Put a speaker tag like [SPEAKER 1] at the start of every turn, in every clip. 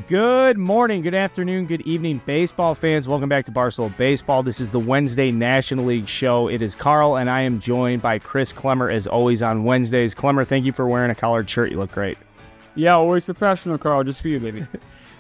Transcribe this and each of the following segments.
[SPEAKER 1] Good morning, good afternoon, good evening, baseball fans. Welcome back to Barstool Baseball. This is the Wednesday National League show. It is Carl, and I am joined by Chris Klemmer, as always, on Wednesdays. Klemmer, thank you for wearing a collared shirt. You look great.
[SPEAKER 2] Yeah, always professional, Carl. Just for you, baby.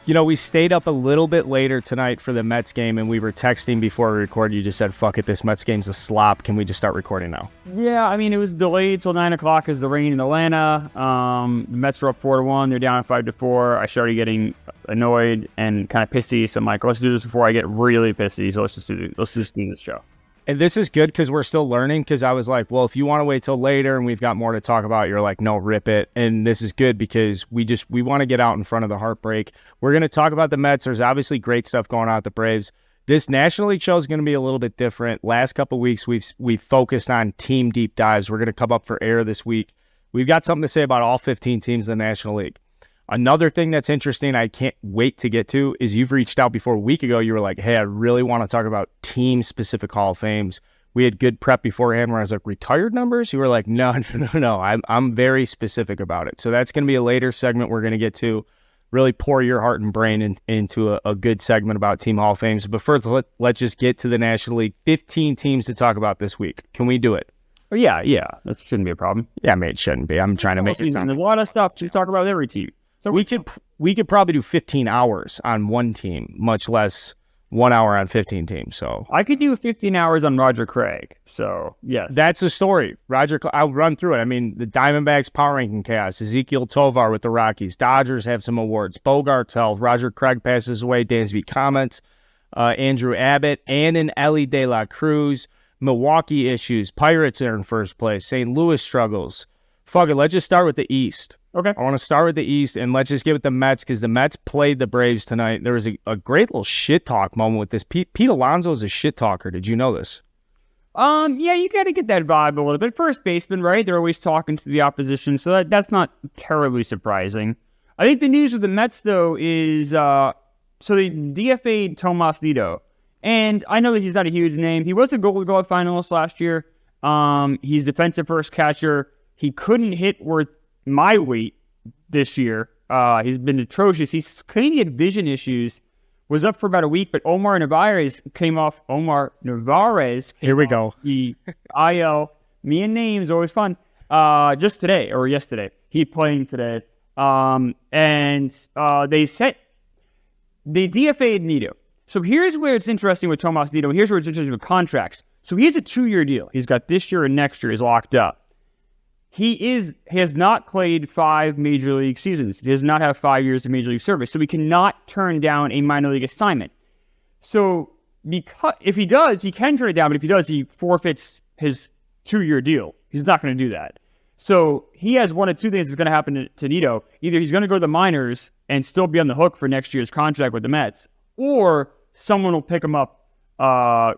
[SPEAKER 1] You know, we stayed up a little bit later tonight for the Mets game, and we were texting before we recorded. You just said, fuck it, this Mets game's a slop. Can we just start recording now?
[SPEAKER 2] Yeah, I mean, it was delayed till 9 o'clock because the rain in Atlanta. The Mets were up 4-1. They're down 5-4. I started getting annoyed and kind of pissy, so I'm like, let's do this before I get really pissy, so let's just do this show.
[SPEAKER 1] And this is good because we're still learning, because I was like, well, if you want to wait till later and we've got more to talk about, you're like, no, rip it. And this is good because we want to get out in front of the heartbreak. We're going to talk about the Mets. There's obviously great stuff going on at the Braves. This National League show is going to be a little bit different. Last couple of weeks, we've focused on team deep dives. We're going to come up for air this week. We've got something to say about all 15 teams in the National League. Another thing that's interesting, I can't wait to get to, is you've reached out before a week ago. You were like, hey, I really want to talk about team-specific Hall of Fames. We had good prep beforehand where I was like, retired numbers? You were like, no. I'm very specific about it. So that's going to be a later segment we're going to get to. Really pour your heart and brain into a good segment about Team Hall of Fames. But first, let's just get to the National League. 15 teams to talk about this week. Can we do it?
[SPEAKER 2] Oh, yeah. That shouldn't be a problem.
[SPEAKER 1] Yeah, I mean, it shouldn't be. I'm trying to make it sound.
[SPEAKER 2] There's a lot of stuff to talk about every team. So
[SPEAKER 1] we could probably do 15 hours on one team, much less 1 hour on 15 teams. So
[SPEAKER 2] I could do 15 hours on Roger Craig. So yes,
[SPEAKER 1] that's the story. I'll run through it. I mean, the Diamondbacks power ranking chaos. Ezekiel Tovar with the Rockies. Dodgers have some awards. Bogart's health. Roger Craig passes away. Dansby comments. Andrew Abbott and an Ellie De La Cruz. Milwaukee issues. Pirates are in first place. St. Louis struggles. Fuck it. Let's just start with the East.
[SPEAKER 2] Okay.
[SPEAKER 1] I want to start with the East, and let's just give it the Mets, because the Mets played the Braves tonight. There was a great little shit talk moment with this. Pete Alonso is a shit talker. Did you know this?
[SPEAKER 2] Yeah, you got to get that vibe a little bit. First baseman, right? They're always talking to the opposition, so that's not terribly surprising. I think the news with the Mets, though, is so they DFA'd Tomas Nido. And I know that he's not a huge name. He was a Gold Glove finalist last year. He's defensive first catcher. He couldn't hit worth my weight this year. He's been atrocious. He's claiming vision issues. Was up for about a week, but Omar Narvaez came off.
[SPEAKER 1] Here we go.
[SPEAKER 2] The IL. Me and names always fun. Just today or yesterday. He playing today. They DFA'd Nido. So here's where it's interesting with Tomas Nido. Here's where it's interesting with contracts. So he has a 2-year deal. He's got this year and next year. He's locked up. He has not played 5 major league seasons. He does not have 5 years of major league service. So he cannot turn down a minor league assignment. So if he does, he can turn it down. But if he does, he forfeits his 2-year deal. He's not going to do that. So he has one of two things that's going to happen to Nido. Either he's going to go to the minors and still be on the hook for next year's contract with the Mets, or someone will pick him up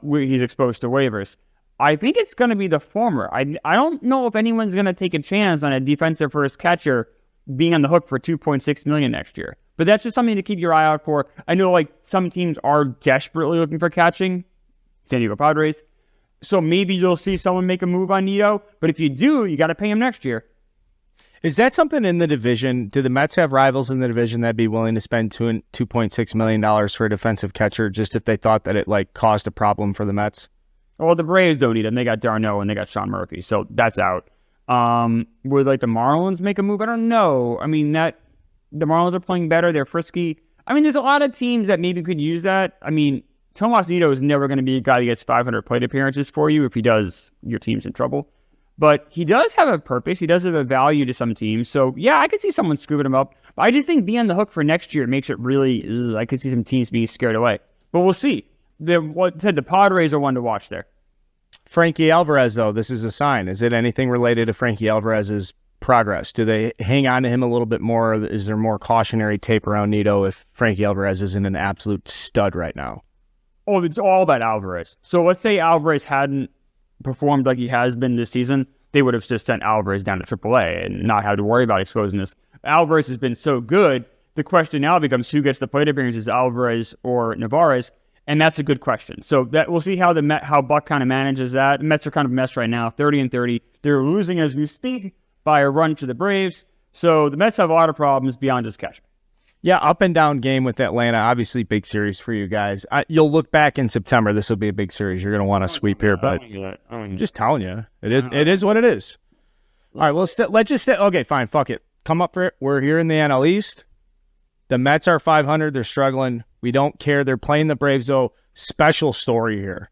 [SPEAKER 2] where he's exposed to waivers. I think it's going to be the former. I don't know if anyone's going to take a chance on a defensive first catcher being on the hook for $2.6 million next year. But that's just something to keep your eye out for. I know some teams are desperately looking for catching. San Diego Padres. So maybe you'll see someone make a move on Nido. But if you do, you got to pay him next year.
[SPEAKER 1] Is that something in the division? Do the Mets have rivals in the division that'd be willing to spend $2.6 million for a defensive catcher just if they thought that it caused a problem for the Mets?
[SPEAKER 2] Well, the Braves don't need him. They got Darno and they got Sean Murphy, so that's out. Would the Marlins make a move? I don't know. I mean, the Marlins are playing better. They're frisky. I mean, there's a lot of teams that maybe could use that. I mean, Tomas Nido is never going to be a guy that gets 500 plate appearances for you. If he does, your team's in trouble. But he does have a purpose. He does have a value to some teams. So, yeah, I could see someone scooping him up. But I just think being on the hook for next year makes it really, I could see some teams being scared away. But we'll see. The Padres are one to watch there.
[SPEAKER 1] Frankie Alvarez, though, this is a sign. Is it anything related to Frankie Alvarez's progress? Do they hang on to him a little bit more? Is there more cautionary tape around Nido if Frankie Alvarez isn't an absolute stud right now?
[SPEAKER 2] Oh, it's all about Alvarez. So let's say Alvarez hadn't performed like he has been this season. They would have just sent Alvarez down to AAA and not had to worry about exposing this. Alvarez has been so good. The question now becomes who gets the plate appearances, Alvarez or Narvaez? And that's a good question. So that we'll see how how Buck kind of manages that. The Mets are kind of a mess right now, 30-30. They're losing as we speak by a run to the Braves. So the Mets have a lot of problems beyond just catching.
[SPEAKER 1] Yeah, up and down game with Atlanta. Obviously, big series for you guys. You'll look back in September. This will be a big series. You're going to want to sweep here, but I'm just telling you, it is what it is. All right, well, let's just say, okay, fine, fuck it. Come up for it. We're here in the NL East. The Mets are 500. They're struggling. We don't care. They're playing the Braves, though. Special story here.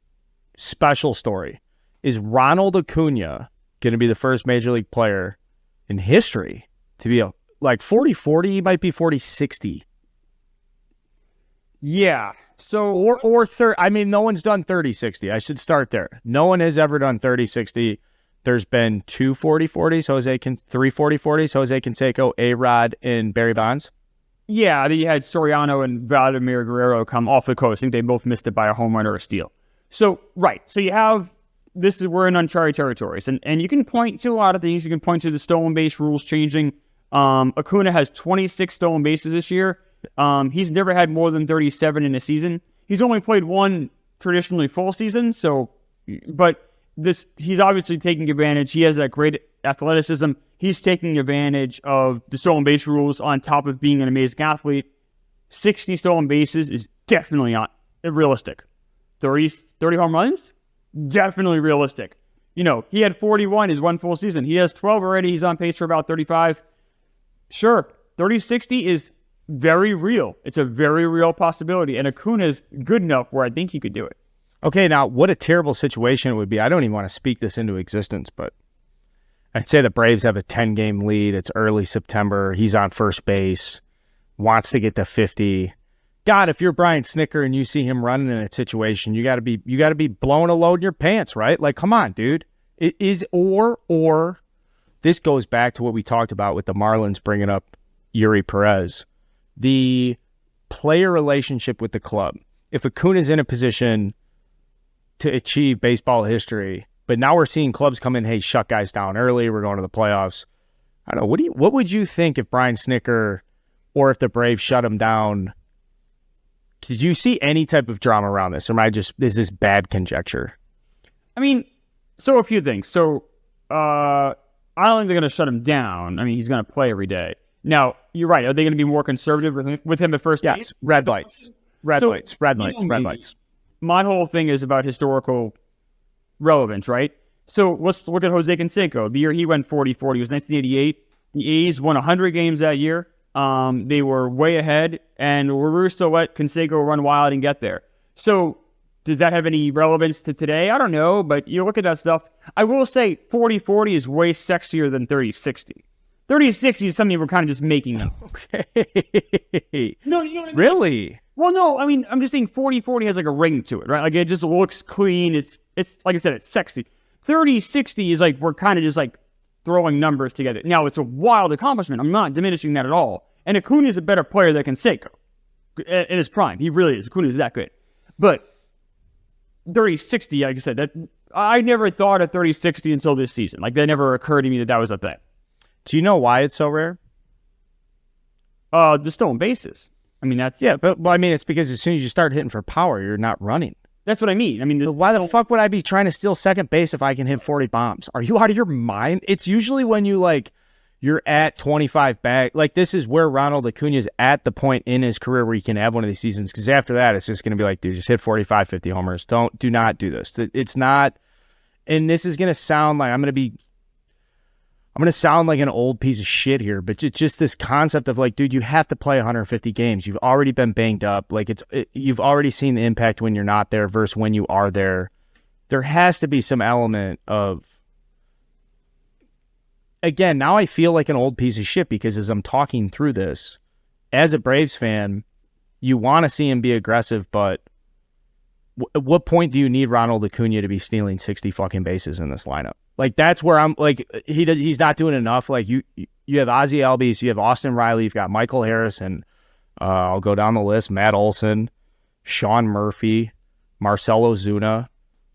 [SPEAKER 1] Special story. Is Ronald Acuna going to be the first Major League player in history to be a 40-40, he might be 40-60.
[SPEAKER 2] Yeah. So
[SPEAKER 1] or 30. I mean, no one's done 30-60. I should start there. No one has ever done 30-60. There's been 2 40-40s, 3 40-40s, Jose Canseco, A-Rod, and Barry Bonds.
[SPEAKER 2] Yeah, you had Soriano and Vladimir Guerrero come off the coast. I think they both missed it by a home run or a steal. So, right. So you have, we're in uncharted territories. And you can point to a lot of things. You can point to the stolen base rules changing. Acuna has 26 stolen bases this year. He's never had more than 37 in a season. He's only played one traditionally full season, but he's obviously taking advantage. He has that great athleticism. He's taking advantage of the stolen base rules on top of being an amazing athlete. 60 stolen bases is definitely not realistic. 30 home runs? Definitely realistic. He had 41 his one full season. He has 12 already. He's on pace for about 35. Sure, 30-60 is very real. It's a very real possibility. And Acuna's good enough where I think he could do it.
[SPEAKER 1] Okay, now, what a terrible situation it would be. I don't even want to speak this into existence, but I'd say the Braves have a 10-game lead. It's early September. He's on first base, wants to get to 50. God, if you're Brian Snitker and you see him running in a situation, you got to be blowing a load in your pants, right? Like, come on, dude. It is or this goes back to what we talked about with the Marlins bringing up Yuri Perez. The player relationship with the club. If Acuna's in a position to achieve baseball history, but now we're seeing clubs come in, hey, shut guys down early, we're going to the playoffs. I don't know. What would you think if Brian Snitker or if the Braves shut him down? Did you see any type of drama around this? Or is this bad conjecture?
[SPEAKER 2] I mean, so a few things. So, I don't think they're going to shut him down. I mean, he's going to play every day. Now, you're right. Are they going to be more conservative with him at first base?
[SPEAKER 1] Yes. Red lights. Red lights.
[SPEAKER 2] My whole thing is about historical relevance, right? So let's look at Jose Canseco. The year he went 40-40 was 1988. The A's won 100 games that year. They were way ahead, and we're still let Canseco run wild and get there. So does that have any relevance to today? I don't know, but you look at that stuff. I will say 40-40 is way sexier than 30-60. 30-60 is something we're kind of just making up.
[SPEAKER 1] Okay.
[SPEAKER 2] No, you know what I mean?
[SPEAKER 1] Really?
[SPEAKER 2] Well, no, I mean, I'm just saying 40-40 has like a ring to it, right? Like it just looks clean. It's like I said, it's sexy. 30-60 is like we're kind of just like throwing numbers together. Now, it's a wild accomplishment. I'm not diminishing that at all. And Acuna is a better player than Canseco in his prime. He really is. Acuna is that good. But 30-60, like I said, that I never thought of 30-60 until this season. Like that never occurred to me that was a thing.
[SPEAKER 1] Do you know why it's so rare?
[SPEAKER 2] The stolen bases. I mean, that's...
[SPEAKER 1] Yeah, but I mean, it's because as soon as you start hitting for power, you're not running.
[SPEAKER 2] That's what I mean. I mean,
[SPEAKER 1] why the fuck would I be trying to steal second base if I can hit 40 bombs? Are you out of your mind? It's usually when you're at 25 back. Like, this is where Ronald Acuna's at the point in his career where he can have one of these seasons. Because after that, it's just going to be like, dude, just hit 45, 50 homers. Do not do this. It's not... And this is going to sound like I'm going to sound like an old piece of shit here, but it's just this concept of like, dude, you have to play 150 games. You've already been banged up. Like you've already seen the impact when you're not there versus when you are there. There has to be some element of, again, now I feel like an old piece of shit because as I'm talking through this, as a Braves fan, you want to see him be aggressive, but at what point do you need Ronald Acuna to be stealing 60 fucking bases in this lineup? Like, that's where I'm, like, he's not doing enough. Like, you have Ozzie Albies, you have Austin Riley, you've got Michael Harrison, I'll go down the list, Matt Olson, Sean Murphy, Marcelo Zuna.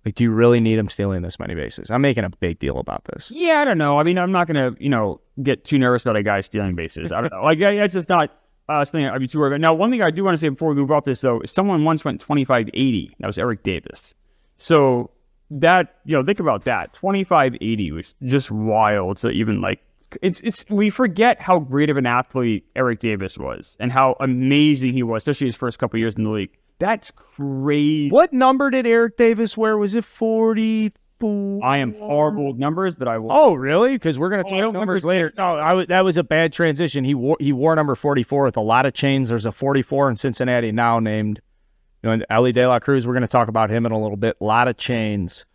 [SPEAKER 1] Like, do you really need him stealing this many bases? I'm making a big deal about this.
[SPEAKER 2] Yeah, I don't know. I mean, I'm not going to, get too nervous about a guy stealing bases. I don't know. Like, it's just not something I'd be too worried about. Now, one thing I do want to say before we move off this, though, someone once went 25-80. That was Eric Davis. So that, think about that. 25-80 was just wild to even, like, we forget how great of an athlete Eric Davis was and how amazing he was, especially his first couple years in the league. That's crazy.
[SPEAKER 1] What number did Eric Davis wear? Was it 44?
[SPEAKER 2] I am horrible with numbers, but I will.
[SPEAKER 1] Oh, really? Because we're going to talk numbers later. No, that was a bad transition. He wore number 44 with a lot of chains. There's a 44 in Cincinnati now named Ellie De La Cruz. We're going to talk about him in a little bit. A lot of chains.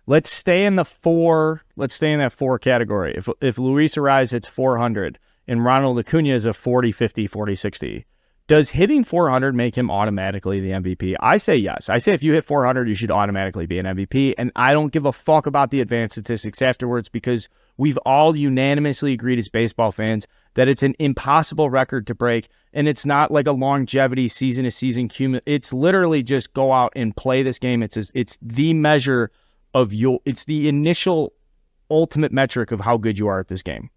[SPEAKER 1] Let's stay in the 4. Let's stay in that 4 category. If Luis Arraez hits 400 and Ronald Acuna is a 40, 50, 40, 60, does hitting 400 make him automatically the MVP? I say yes. I say if you hit 400, you should automatically be an MVP. And I don't give a fuck about the advanced statistics afterwards because we've all unanimously agreed as baseball fans that it's an impossible record to break. And it's not like a longevity season-to-season cumulative. It's literally just go out and play this game. It's the measure of it's the initial ultimate metric of how good you are at this game.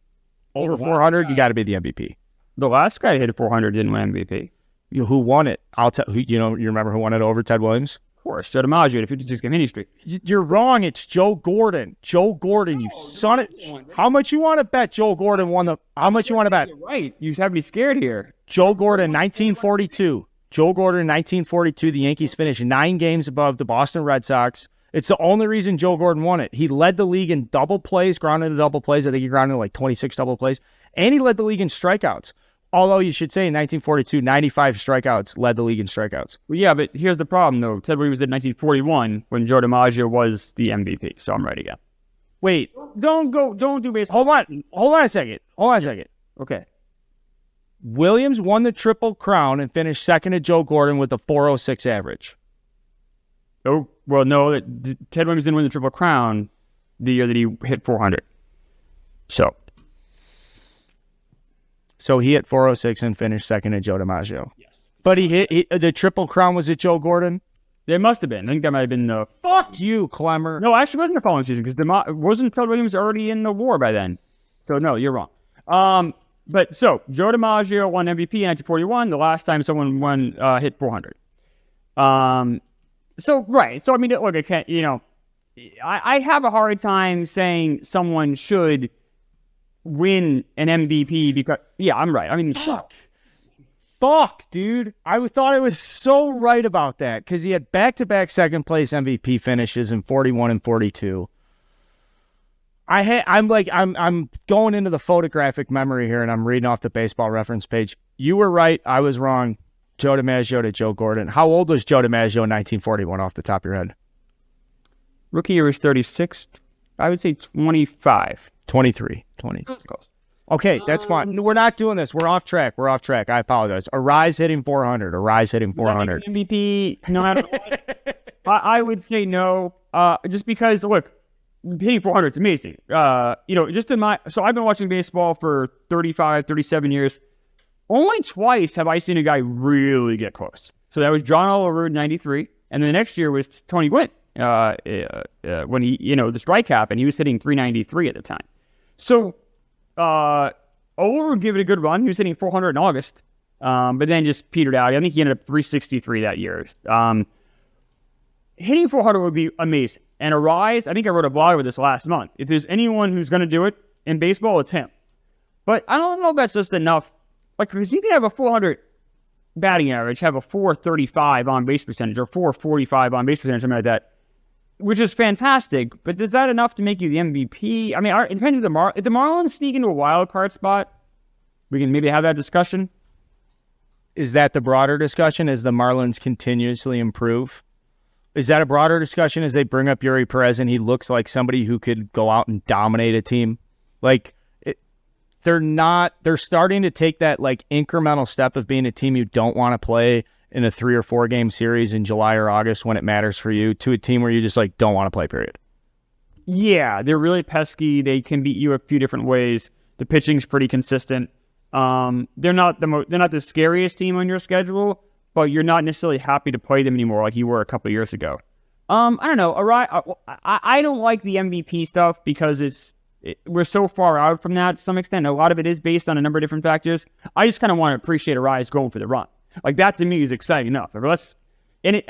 [SPEAKER 1] Over 400, you got to be the MVP.
[SPEAKER 2] The last guy who hit 400 didn't win MVP.
[SPEAKER 1] Who won it? I'll tell you. You remember who won it over Ted Williams?
[SPEAKER 2] Of course, Joe DiMaggio, the 56-game hitting streak.
[SPEAKER 1] You're wrong. It's Joe Gordon. Joe Gordon, you son of... How much you want to bet Joe Gordon won the... How much you want to bet?
[SPEAKER 2] You're right. You have me scared here.
[SPEAKER 1] Joe Gordon, 1942. Joe Gordon, 1942. The Yankees finished 9 games above the Boston Red Sox. It's the only reason Joe Gordon won it. He led the league in double plays, grounded to double plays. I think he grounded like 26 double plays. And he led the league in strikeouts. Although you should say in 1942, 95 strikeouts led the league in strikeouts.
[SPEAKER 2] Well, yeah, but here's the problem, though. Ted Williams did 1941 when Joe DiMaggio was the MVP. So I'm right again.
[SPEAKER 1] Wait.
[SPEAKER 2] Don't do baseball.
[SPEAKER 1] Hold on a second.
[SPEAKER 2] Okay.
[SPEAKER 1] Williams won the Triple Crown and finished second to Joe Gordon with a 406 average.
[SPEAKER 2] Oh, well, no. Ted Williams didn't win the Triple Crown the year that he hit 400.
[SPEAKER 1] So he hit 406 and finished second to Joe DiMaggio.
[SPEAKER 2] Yes.
[SPEAKER 1] But he hit the Triple Crown. Was it Joe Gordon?
[SPEAKER 2] There must have been. I think that might have been the...
[SPEAKER 1] Fuck you, Klemmer.
[SPEAKER 2] No, actually, it wasn't the following season because wasn't Ted Williams already in the war by then? So, no, you're wrong. But Joe DiMaggio won MVP in 1941, the last time someone hit 400. Right. So, I mean, look, I can't, I have a hard time saying someone should win an MVP because, yeah, I'm right. I mean,
[SPEAKER 1] Fuck, dude. I thought I was so right about that because he had back-to-back second-place MVP finishes in 41 and 42. I'm going into the photographic memory here, and I'm reading off the Baseball Reference page. You were right. I was wrong. Joe DiMaggio to Joe Gordon. How old was Joe DiMaggio in 1941 off the top of your head?
[SPEAKER 2] Rookie year was 36. I would say 25.
[SPEAKER 1] 23. 20. Okay, that's fine. We're not doing this. We're off track. I apologize. Arraez hitting 400.
[SPEAKER 2] MVP. No, I don't know. I would say no. Just because, look, hitting 400 is amazing. So I've been watching baseball for 35, 37 years. Only twice have I seen a guy really get close. So that was John Oliver in 93, and then the next year was Tony Gwynn. When the strike happened, he was hitting 393 at the time. So Oliver would give it a good run. He was hitting 400 in August, but then just petered out. I think he ended up 363 that year. Hitting 400 would be amazing. And Arraez, I think I wrote a blog with this last month. If there's anyone who's going to do it in baseball, it's him. But I don't know if that's just enough. Like, because he can have a 400 batting average, have a 435 on base percentage, or 445 on base percentage, something like that, which is fantastic. But is that enough to make you the MVP? I mean, it depends if the Marlins sneak into a wild card spot, we can maybe have that discussion.
[SPEAKER 1] Is that the broader discussion as the Marlins continuously improve? Is that a broader discussion as they bring up Yuri Perez and he looks like somebody who could go out and dominate a team? Like, they're starting to take that like incremental step of being a team you don't want to play in a 3 or 4 game series in July or August when it matters for you to a team where you just like don't want to play, period.
[SPEAKER 2] Yeah, they're really pesky. They can beat you a few different ways. The pitching's pretty consistent. They're not the scariest team on your schedule, but you're not necessarily happy to play them anymore like you were a couple of years ago. I don't know. I don't like the MVP stuff because we're so far out from that to some extent. A lot of it is based on a number of different factors. I just kind of want to appreciate Arraez going for the run. Like, that to me is exciting enough. I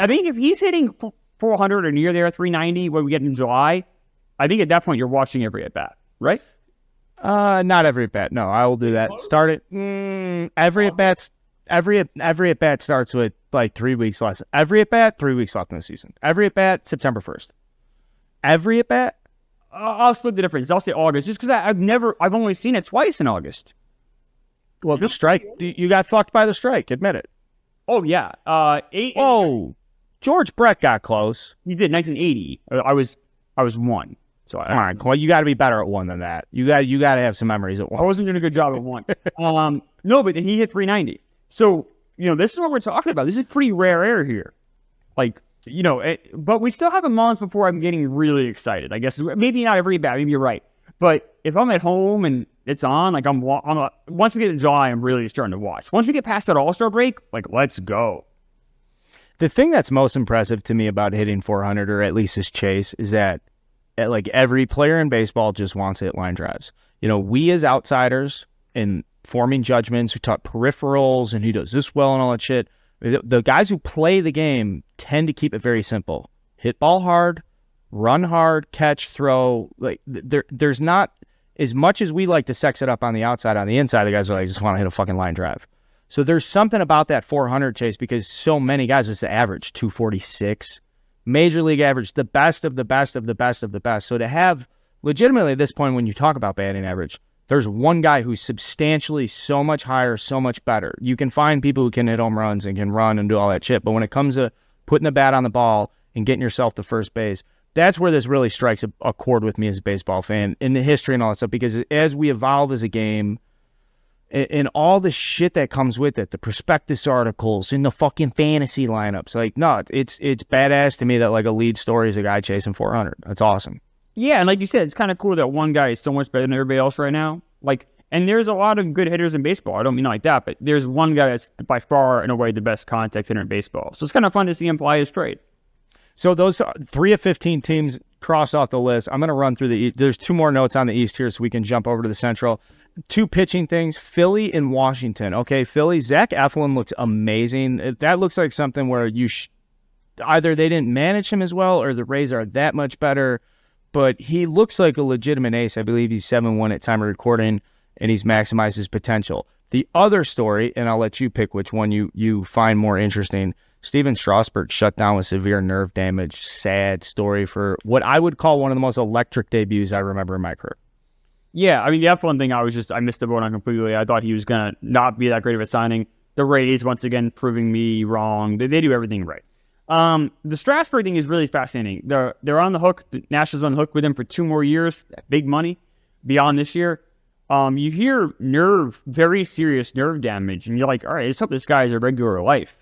[SPEAKER 2] think if he's hitting 400 or near there, 390 when we get in July, I think at that point you're watching every at bat, right?
[SPEAKER 1] Not every at bat. No, I will do that. Start it. Every at bat. Every at bat starts with like 3 weeks less. Every at bat, 3 weeks left in the season. Every at bat, September 1st. Every at bat.
[SPEAKER 2] I'll split the difference. I'll say August, just because I've only seen it twice in August.
[SPEAKER 1] Well, the strike. You got fucked by the strike. Admit it.
[SPEAKER 2] Oh yeah.
[SPEAKER 1] Oh, George Brett got close.
[SPEAKER 2] He did 1980. I was 1. So
[SPEAKER 1] all right, well, you got to be better at 1 than that. You got to have some memories at 1.
[SPEAKER 2] I wasn't doing a good job at 1. No, but he hit 390. So this is what we're talking about. This is pretty rare air here. Like but we still have a month before I'm getting really excited. I guess maybe not every bat. Maybe you're right. But if I'm at home and it's on, like once we get to July, I'm really starting to watch. Once we get past that All-Star break, like let's go.
[SPEAKER 1] The thing that's most impressive to me about hitting 400, or at least his chase, is that like every player in baseball just wants to hit line drives. We as outsiders in forming judgments, who taught peripherals and who does this well and all that shit, the guys who play the game tend to keep it very simple. Hit ball hard, run hard, catch, throw. Like there's not as much as we like to sex it up on the outside. On the inside, the guys are like, just want to hit a fucking line drive. So there's something about that 400 chase, because so many guys, what's the average? 246. Major league average, the best of the best of the best of the best. So to have legitimately at this point, when you talk about batting average, there's one guy who's substantially so much higher, so much better. You can find people who can hit home runs and can run and do all that shit, but when it comes to putting the bat on the ball and getting yourself to first base, that's where this really strikes a chord with me as a baseball fan in the history and all that stuff, because as we evolve as a game, and all the shit that comes with it, the prospectus articles and the fucking fantasy lineups. Like, no, it's badass to me that like a lead story is a guy chasing 400. That's awesome.
[SPEAKER 2] Yeah, and like you said, it's kind of cool that one guy is so much better than everybody else right now. Like, and there's a lot of good hitters in baseball. I don't mean like that, but there's one guy that's by far and away the best contact hitter in baseball. So it's kind of fun to see him play his trade.
[SPEAKER 1] So those 3 of 15 teams cross off the list. I'm going to run through there's 2 more notes on the East here so we can jump over to the Central. 2 pitching things, Philly and Washington. Okay, Philly, Zach Eflin looks amazing. That looks like something where either they didn't manage him as well or the Rays are that much better, but he looks like a legitimate ace. I believe he's 7-1 at time of recording, and he's maximized his potential. The other story, and I'll let you pick which one you find more interesting, Steven Strasburg shut down with severe nerve damage. Sad story for what I would call one of the most electric debuts I remember in my career.
[SPEAKER 2] Yeah, I mean, the F1 thing, I missed the boat on completely. I thought he was going to not be that great of a signing. The Rays, once again, proving me wrong. They do everything right. The Strasburg thing is really fascinating. They're on the hook. The Nationals on the hook with him for 2 more years. Big money beyond this year. You hear very serious nerve damage, and you're like, all right, let's hope this guy has a regular life.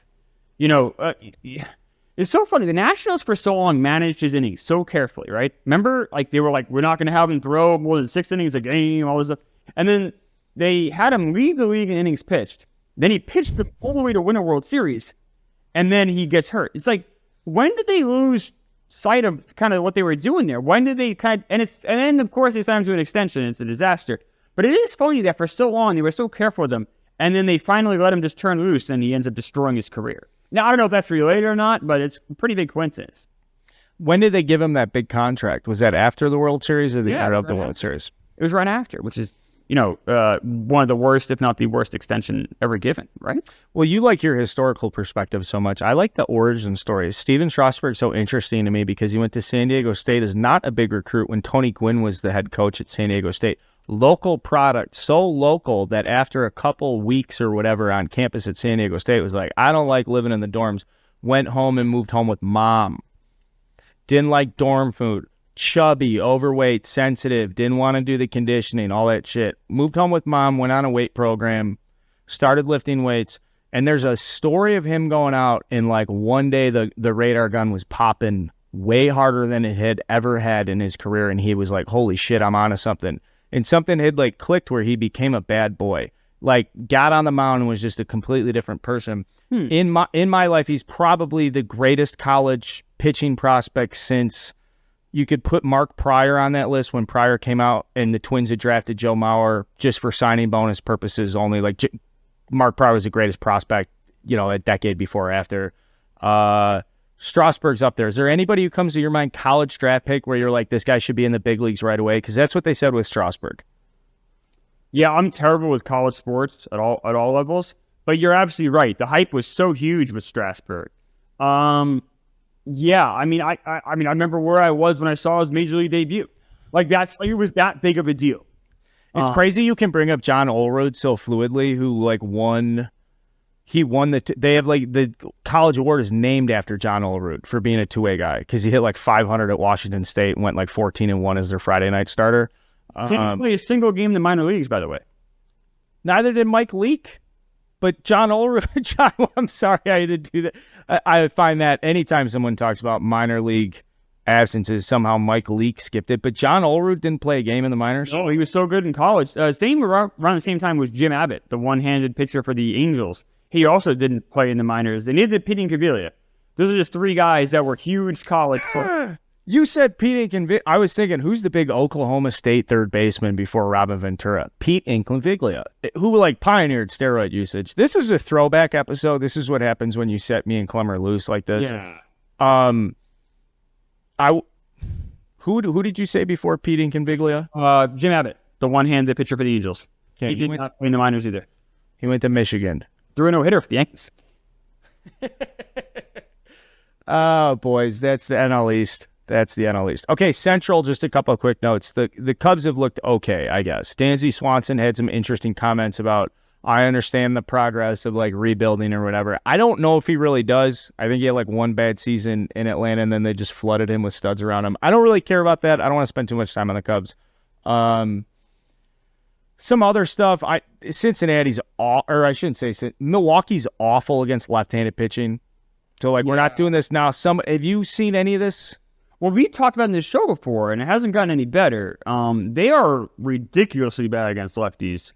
[SPEAKER 2] It's so funny. The Nationals for so long managed his innings so carefully, right? Remember, like they were like, we're not going to have him throw more than 6 innings a game, all this stuff. And then they had him lead the league in innings pitched. Then he pitched them all the way to win a World Series, and then he gets hurt. It's like, when did they lose sight of kind of what they were doing there? When did they and then of course they signed him to an extension. It's a disaster. But it is funny that for so long they were so careful with him, and then they finally let him just turn loose, and he ends up destroying his career. Now, I don't know if that's related or not, but it's a pretty big coincidence.
[SPEAKER 1] When did they give him that big contract? Was that after the World Series or the end of the World Series?
[SPEAKER 2] It was right after, which is, one of the worst, if not the worst extension ever given, right?
[SPEAKER 1] Well, you like your historical perspective so much. I like the origin stories. Steven Strasburg is so interesting to me because he went to San Diego State as not a big recruit when Tony Gwynn was the head coach at San Diego State. Local product, so local that after a couple weeks or whatever on campus at San Diego State was like, I don't like living in the dorms. Went home and moved home with mom. Didn't like dorm food. Chubby, overweight, sensitive, didn't want to do the conditioning, all that shit. Moved home with mom, went on a weight program, started lifting weights, and there's a story of him going out and like one day the radar gun was popping way harder than it had ever had in his career, and he was like, holy shit, I'm onto something. And something had like clicked where he became a bad boy. Like got on the mound and was just a completely different person. In my life, he's probably the greatest college pitching prospect since you could put Mark Pryor on that list when Pryor came out and the Twins had drafted Joe Mauer just for signing bonus purposes only. Like Mark Pryor was the greatest prospect, a decade before or after. Strasburg's up there. Is there anybody who comes to your mind, college draft pick, where you're like, this guy should be in the big leagues right away? Because that's what they said with Strasburg.
[SPEAKER 2] Yeah, I'm terrible with college sports at all levels, but you're absolutely right. The hype was so huge with Strasburg. Yeah, I mean, I mean, I remember where I was when I saw his major league debut. Like it was that big of a deal.
[SPEAKER 1] It's crazy you can bring up John Olerud so fluidly, who like won. He won they have like the college award is named after John Olerud for being a two-way guy because he hit like 500 at Washington State and went like 14-1 as their Friday night starter.
[SPEAKER 2] Didn't play a single game in the minor leagues, by the way.
[SPEAKER 1] Neither did Mike Leake, but John Olerud. I'm sorry I had to do that. I find that anytime someone talks about minor league absences, somehow Mike Leake skipped it. But John Olerud didn't play a game in the minors.
[SPEAKER 2] No, he was so good in college. Same around the same time was Jim Abbott, the one-handed pitcher for the Angels. He also didn't play in the minors. They needed Pete Incaviglia. Those are just three guys that were huge college.
[SPEAKER 1] You said Pete Incaviglia. I was thinking, who's the big Oklahoma State third baseman before Robin Ventura? Pete Incaviglia, who like pioneered steroid usage. This is a throwback episode. This is what happens when you set me and Klemmer loose like this.
[SPEAKER 2] Yeah.
[SPEAKER 1] Who did you say before Pete Incaviglia?
[SPEAKER 2] Jim Abbott, the one-handed pitcher for the Angels.
[SPEAKER 1] Okay,
[SPEAKER 2] he did not play in the minors either.
[SPEAKER 1] He went to Michigan.
[SPEAKER 2] Threw a no-hitter for the Yankees.
[SPEAKER 1] Oh, boys, that's the NL East. That's the NL East. Okay, Central, just a couple of quick notes. The Cubs have looked okay, I guess. Dansby Swanson had some interesting comments about, I understand the progress of like rebuilding or whatever. I don't know if he really does. I think he had like one bad season in Atlanta and then they just flooded him with studs around him. I don't really care about that. I don't want to spend too much time on the Cubs. Some other stuff, Cincinnati's or I shouldn't say Milwaukee's awful against left-handed pitching. So like we're not doing this now. Have you seen any of this?
[SPEAKER 2] Well, we talked about it in this show before, and it hasn't gotten any better. They are ridiculously bad against lefties.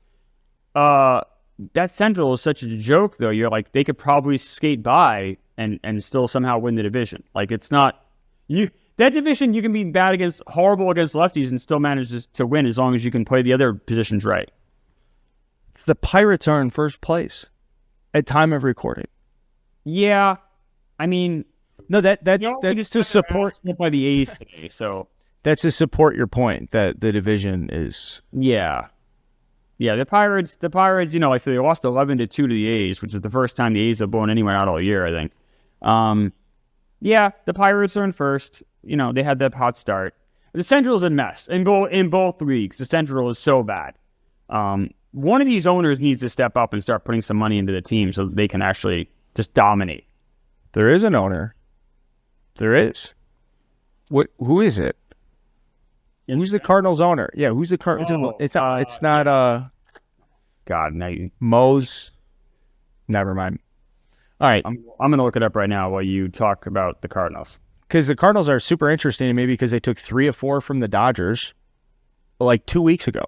[SPEAKER 2] That Central is such a joke, though. You're like, they could probably skate by and still somehow win the division. Like, it's not that division. You can be horrible against lefties and still manage to win as long as you can play the other positions right.
[SPEAKER 1] The Pirates are in first place at time of recording.
[SPEAKER 2] Yeah, I mean,
[SPEAKER 1] no, that's to support
[SPEAKER 2] by the A's today. So
[SPEAKER 1] that's to support your point that the division is.
[SPEAKER 2] Yeah. The Pirates, like I said, they lost 11-2 to the A's, which is the first time the A's have blown anyone out all year, I think. The Pirates are in first. They had that hot start. The Central's a mess in both leagues. The Central is so bad. One of these owners needs to step up and start putting some money into the team so they can actually just dominate.
[SPEAKER 1] There is an owner. There is. Who is it? Who's the Cardinals owner? Yeah, who's the Cardinals? It's not
[SPEAKER 2] God, now you
[SPEAKER 1] Mose. Never mind. All right,
[SPEAKER 2] I'm gonna look it up right now while you talk about the Cardinals.
[SPEAKER 1] Because the Cardinals are super interesting to me because they took 3 of 4 from the Dodgers like 2 weeks ago,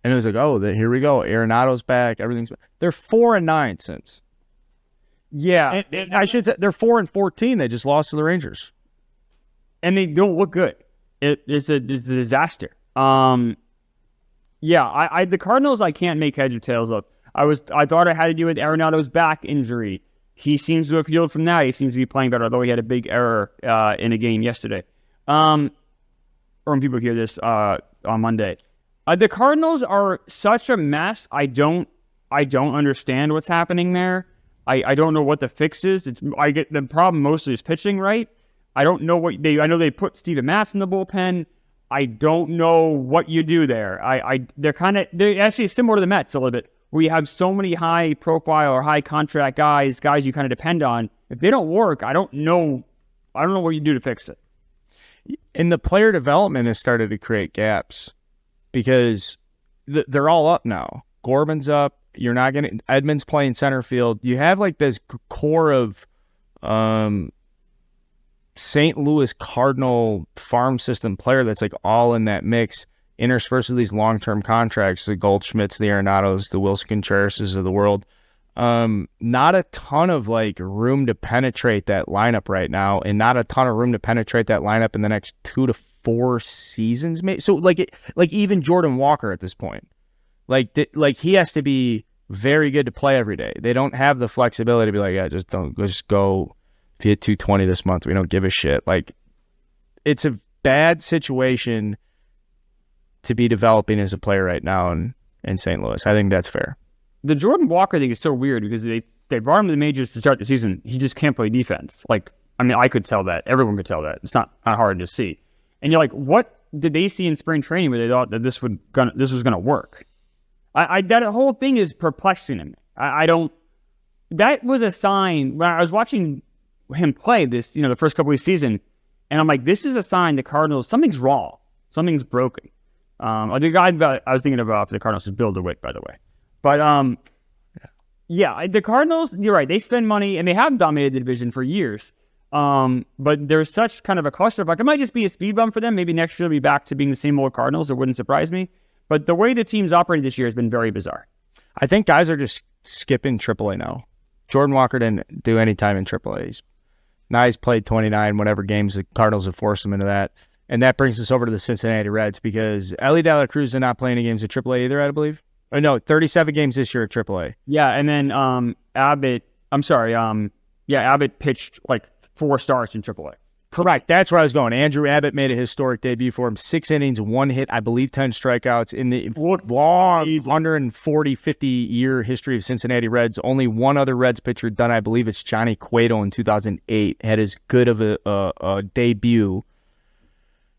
[SPEAKER 1] and it was like, oh, here we go. Arenado's back. Everything's back. They're 4-9 since.
[SPEAKER 2] Yeah,
[SPEAKER 1] and I should say they're 4-14. They just lost to the Rangers,
[SPEAKER 2] and they don't look good. It's a disaster. The Cardinals I can't make heads or tails of. I thought it had to do with Arenado's back injury. He seems to have healed from that. He seems to be playing better, although he had a big error in a game yesterday. Or when people hear this on Monday. The Cardinals are such a mess. I don't understand what's happening there. I don't know what the fix is. I get the problem mostly is pitching, right? I don't know I know they put Steven Matz in the bullpen. I don't know what you do there. They're actually similar to the Mets a little bit, where you have so many high profile or high contract guys you kind of depend on. If they don't work, I don't know what you do to fix it.
[SPEAKER 1] And the player development has started to create gaps because they're all up now. Corbin's up. You're not going to Edmonds playing center field. You have like this core of St. Louis Cardinal farm system player that's like all in that mix, interspersed with these long-term contracts, the Goldschmidts, the Arenados, the Wilson Contrerases of the world. Not a ton of like room to penetrate that lineup right now, and not a ton of room to penetrate that lineup in the next 2 to 4 seasons. Maybe. So like even Jordan Walker at this point, like he has to be very good to play every day. They don't have the flexibility to be like, yeah, just go. If you hit 220 this month, we don't give a shit. Like, it's a bad situation to be developing as a player right now, and in St. Louis. I think that's fair.
[SPEAKER 2] The Jordan Walker thing is so weird because they brought him to the majors to start the season. He just can't play defense. Like, I mean, I could tell that. Everyone could tell that. It's not hard to see. And you're like, what did they see in spring training where they thought that this was gonna work? That whole thing is perplexing to me. I don't. That was a sign when I was watching him play this, the first couple of season, and I'm like, this is a sign the Cardinals, something's wrong, something's broken. The guy I was thinking about for the Cardinals is Bill DeWitt, by the way. But yeah, the Cardinals, you're right. They spend money and they have dominated the division for years. But there's such kind of a cluster. Like, it might just be a speed bump for them. Maybe next year they'll be back to being the same old Cardinals. It wouldn't surprise me. But the way the team's operated this year has been very bizarre.
[SPEAKER 1] I think guys are just skipping AAA now. Jordan Walker didn't do any time in AAA. Now he's played 29, whatever games the Cardinals have forced him into that. And that brings us over to the Cincinnati Reds because Elly De La Cruz did not play any games at AAA either, I believe. Oh, no, 37 games this year at AAA.
[SPEAKER 2] Yeah, and then Abbott pitched like 4 starts in AAA.
[SPEAKER 1] Correct. That's where I was going. Andrew Abbott made a historic debut for him. 6 innings, 1 hit, I believe 10 strikeouts. In the long 140, 50-year history of Cincinnati Reds, only one other Reds pitcher done, I believe it's Johnny Cueto in 2008, had as good of a debut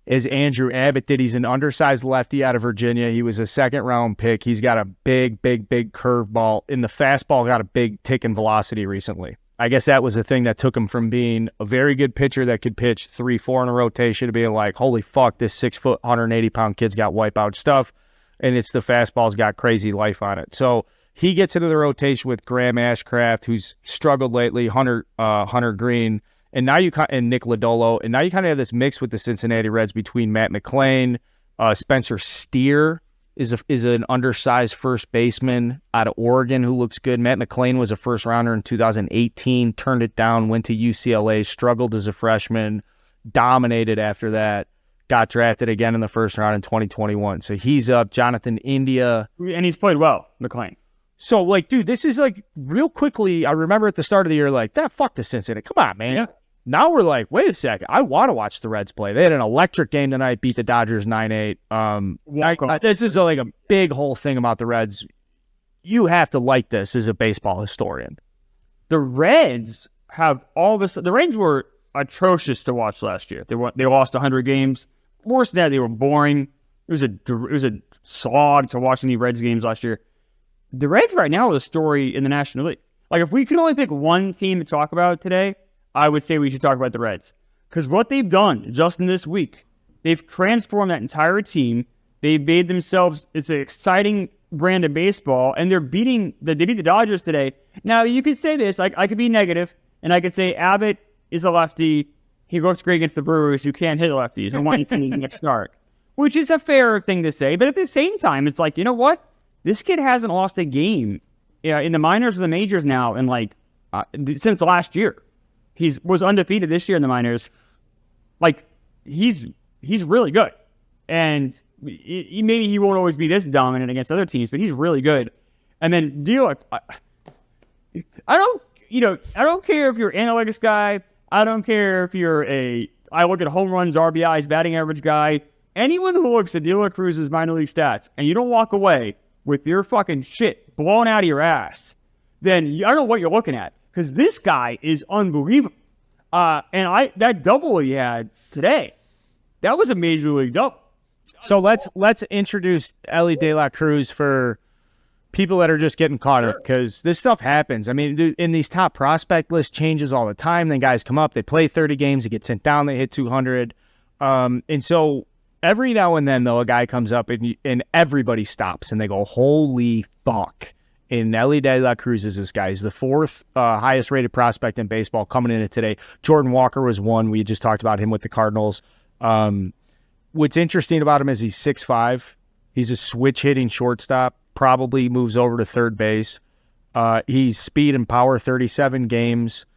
[SPEAKER 1] as Andrew Abbott did. He's an undersized lefty out of Virginia. He was a second-round pick. He's got a big curveball. And the fastball got a big tick in velocity recently. I guess that was the thing that took him from being a very good pitcher that could pitch 3-4 in a rotation to being like, holy fuck, this 6 foot, 180-pound kid's got wipeout stuff, and it's the fastball's got crazy life on it. So he gets into the rotation with Graham Ashcraft, who's struggled lately, Hunter Green, and now and Nick Lodolo, and now you kind of have this mix with the Cincinnati Reds between Matt McClain, Spencer Steer is an undersized first baseman out of Oregon who looks good. Matt McClain was a first rounder in 2018, turned it down, went to UCLA, struggled as a freshman, dominated after that, got drafted again in the first round in 2021. So he's up. Jonathan India.
[SPEAKER 2] And he's played well, McClain.
[SPEAKER 1] So, like, dude, this is like real quickly. I remember at the start of the year, like, fuck the Cincinnati. Come on, man. Yeah. Now we're like, wait a second. I want to watch the Reds play. They had an electric game tonight, beat the Dodgers 9-8. This is like a big whole thing about the Reds. You have to like this as a baseball historian.
[SPEAKER 2] The Reds have all this. The Reds were atrocious to watch last year. They lost 100 games. Worse than that, they were boring. It was a slog to watch any Reds games last year. The Reds right now are the story in the National League. Like, if we could only pick one team to talk about today, I would say we should talk about the Reds. Because what they've done just in this week, they've transformed that entire team. They've made themselves, it's an exciting brand of baseball, and they beat the Dodgers today. Now, you could say this, I could be negative, and I could say Abbott is a lefty. He looks great against the Brewers, who can't hit lefties and want to see his next start, which is a fair thing to say. But at the same time, it's like, you know what? This kid hasn't lost a game in the minors or the majors now since last year. He was undefeated this year in the minors. Like, he's really good. And maybe he won't always be this dominant against other teams, but he's really good. And then I don't care if you're an analytics guy. I don't care if you're I look at home runs, RBIs, batting average guy. Anyone who looks at De La Cruz's minor league stats and you don't walk away with your fucking shit blown out of your ass, then I don't know what you're looking at. Because this guy is unbelievable. And that double he had today, that was a major league double.
[SPEAKER 1] So let's introduce Elly De La Cruz for people that are just getting caught up, because this stuff happens. I mean, in these top prospect list changes all the time. Then guys come up, they play 30 games, they get sent down, they hit 200. And so every now and then, though, a guy comes up and everybody stops and they go, holy fuck. And Elly De La Cruz is this guy. He's the 4th highest rated prospect in baseball coming in today. Jordan Walker was 1. We just talked about him with the Cardinals. What's interesting about him is he's 6'5". He's a switch hitting shortstop, probably moves over to third base. He's speed and power, 37 games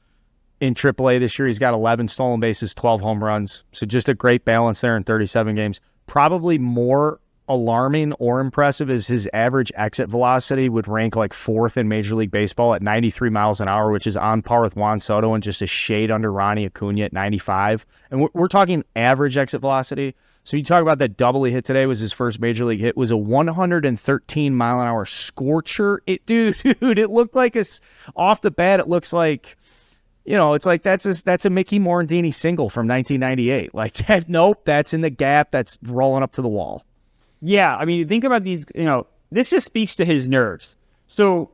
[SPEAKER 1] in AAA this year. He's got 11 stolen bases, 12 home runs. So just a great balance there in 37 games. Probably more alarming or impressive is his average exit velocity would rank like 4th in Major League Baseball at 93 miles an hour, which is on par with Juan Soto and just a shade under Ronnie Acuna at 95. And we're talking average exit velocity. So you talk about that double he hit today was his first major league hit. It was a 113-mile-an-hour scorcher. Dude, it looked like off the bat. It looks like, it's like that's a Mickey Morandini single from 1998. Like that. Nope, that's in the gap. That's rolling up to the wall.
[SPEAKER 2] Yeah, I mean, think about these. This just speaks to his nerves. So,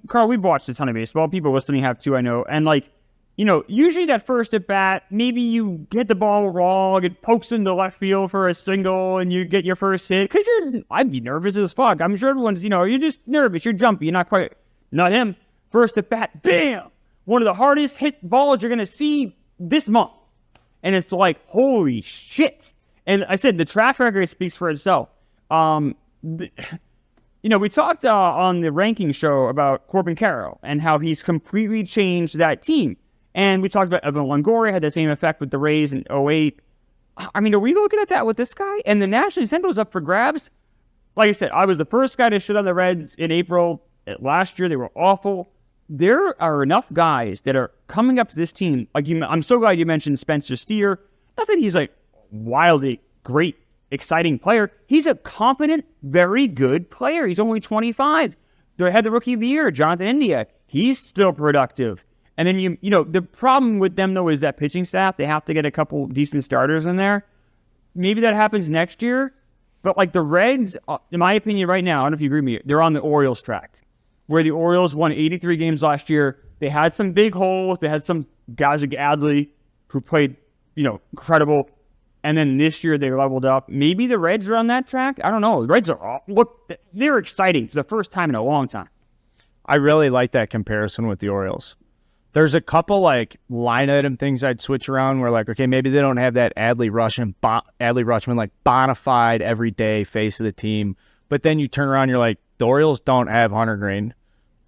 [SPEAKER 2] Carl, we've watched a ton of baseball. People listening have too, I know. And usually that first at bat, maybe you hit the ball wrong, it pokes into left field for a single, and you get your first hit. Because I'd be nervous as fuck. I'm sure everyone's, you're just nervous, you're jumpy, you're not him. First at bat, bam! One of the hardest hit balls you're going to see this month. And it's like, holy shit. And I said, the track record speaks for itself. We talked on the ranking show about Corbin Carroll and how he's completely changed that team. And we talked about Evan Longoria had the same effect with the Rays in 2008. I mean, are we looking at that with this guy? And the National League was up for grabs. Like I said, I was the first guy to shit on the Reds in April. Last year, they were awful. There are enough guys that are coming up to this team. I'm so glad you mentioned Spencer Steer. Not that he's wildly great, exciting player. He's a competent, very good player. He's only 25. They had the Rookie of the Year, Jonathan India. He's still productive. And then the problem with them though is that pitching staff. They have to get a couple decent starters in there. Maybe that happens next year. But the Reds, in my opinion, right now, I don't know if you agree with me. They're on the Orioles track, where the Orioles won 83 games last year. They had some big holes. They had some guys like Adley who played, incredible. And then this year they leveled up. Maybe the Reds are on that track. I don't know. The Reds they're exciting for the first time in a long time.
[SPEAKER 1] I really like that comparison with the Orioles. There's a couple line item things I'd switch around where okay, maybe they don't have that Adley Rutschman bona fide everyday face of the team. But then you turn around, you're like, the Orioles don't have Hunter Green.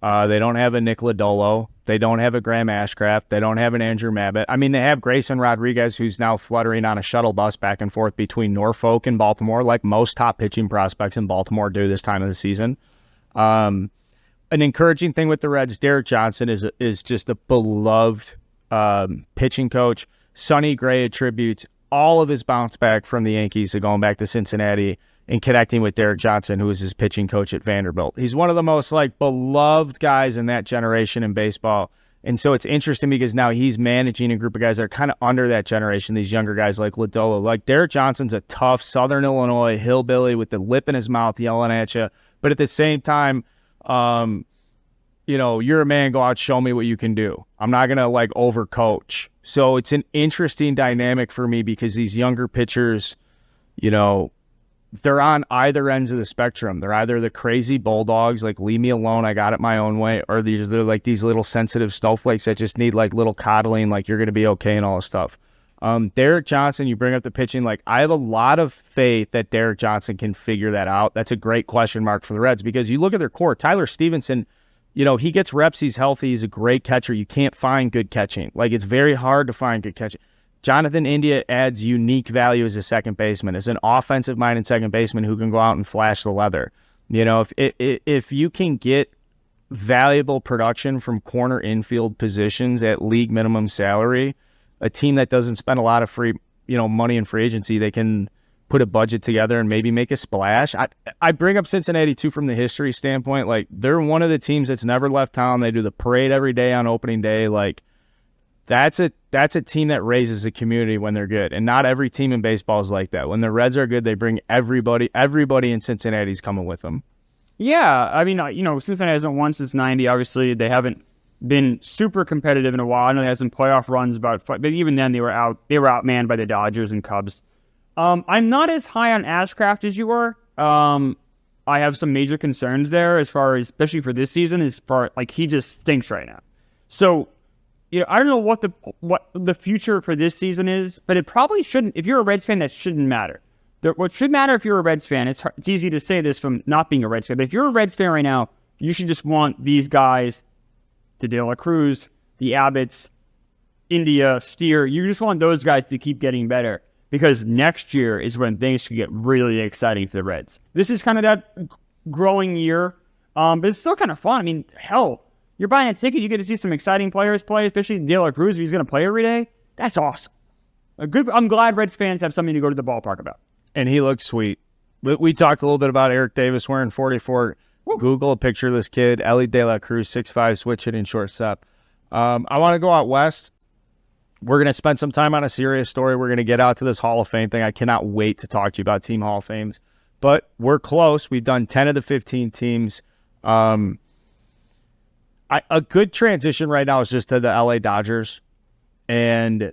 [SPEAKER 1] They don't have a Nick Lodolo. They don't have a Graham Ashcraft. They don't have an Andrew Mabbutt. I mean, they have Grayson Rodriguez, who's now fluttering on a shuttle bus back and forth between Norfolk and Baltimore, like most top pitching prospects in Baltimore do this time of the season. An encouraging thing with the Reds, Derek Johnson is just a beloved pitching coach. Sonny Gray attributes all of his bounce back from the Yankees to going back to Cincinnati and connecting with Derek Johnson, who is his pitching coach at Vanderbilt. He's one of the most beloved guys in that generation in baseball. And so it's interesting because now he's managing a group of guys that are kind of under that generation, these younger guys like Lodolo. Derek Johnson's a tough Southern Illinois hillbilly with the lip in his mouth yelling at you. But at the same time, you're a man, go out, show me what you can do. I'm not going to overcoach. So it's an interesting dynamic for me because these younger pitchers, they're on either ends of the spectrum. They're either the crazy bulldogs, leave me alone, I got it my own way, or they're these little sensitive snowflakes that just need little coddling, you're going to be okay and all this stuff. Derek Johnson, you bring up the pitching, I have a lot of faith that Derek Johnson can figure that out. That's a great question mark for the Reds because you look at their core. Tyler Stevenson, he gets reps, he's healthy, he's a great catcher. You can't find good catching. It's very hard to find good catching. Jonathan India adds unique value as a second baseman, as an offensive-minded second baseman who can go out and flash the leather. If you can get valuable production from corner infield positions at league minimum salary, a team that doesn't spend a lot of free, money in free agency, they can put a budget together and maybe make a splash. I bring up Cincinnati too from the history standpoint. They're one of the teams that's never left town. They do the parade every day on opening day. That's a team that raises a community when they're good. And not every team in baseball is like that. When the Reds are good, they bring everybody in Cincinnati's coming with them.
[SPEAKER 2] Yeah, I mean, Cincinnati hasn't won since 90. Obviously, they haven't been super competitive in a while. I know they had some playoff runs but even then they were outmanned by the Dodgers and Cubs. I'm not as high on Ashcraft as you are. I have some major concerns there as far as, especially for this season, he just stinks right now. So, I don't know what the future for this season is, but it probably shouldn't. If you're a Reds fan, that shouldn't matter. What should matter if you're a Reds fan, it's easy to say this from not being a Reds fan, but if you're a Reds fan right now, you should just want these guys, the De La Cruz, the Abbotts, India, Steer, you just want those guys to keep getting better because next year is when things should get really exciting for the Reds. This is kind of that growing year, but it's still kind of fun. I mean, hell, you're buying a ticket, you get to see some exciting players play, especially De La Cruz, if he's going to play every day. That's awesome. I'm glad Reds fans have something to go to the ballpark about.
[SPEAKER 1] and he looks sweet. We talked a little bit about Eric Davis wearing 44.
[SPEAKER 2] Woo.
[SPEAKER 1] Google a picture of this kid, Ellie De La Cruz, 6'5", switch hitting shortstop. I want to go out west. We're going to spend some time on a serious story. We're going to get out to this Hall of Fame thing. I cannot wait to talk to you about Team Hall of Fames. But we're close. We've done 10 of the 15 teams. A good transition right now is just to the LA Dodgers. And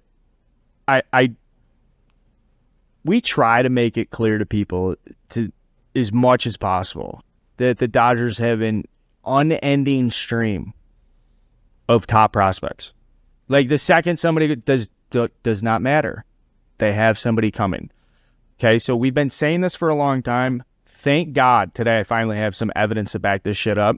[SPEAKER 1] we try to make it clear to people to as much as possible that the Dodgers have an unending stream of top prospects. Like the second somebody does not matter. They have somebody coming. Okay, so we've been saying this for a long time. Thank God today I finally have some evidence to back this shit up.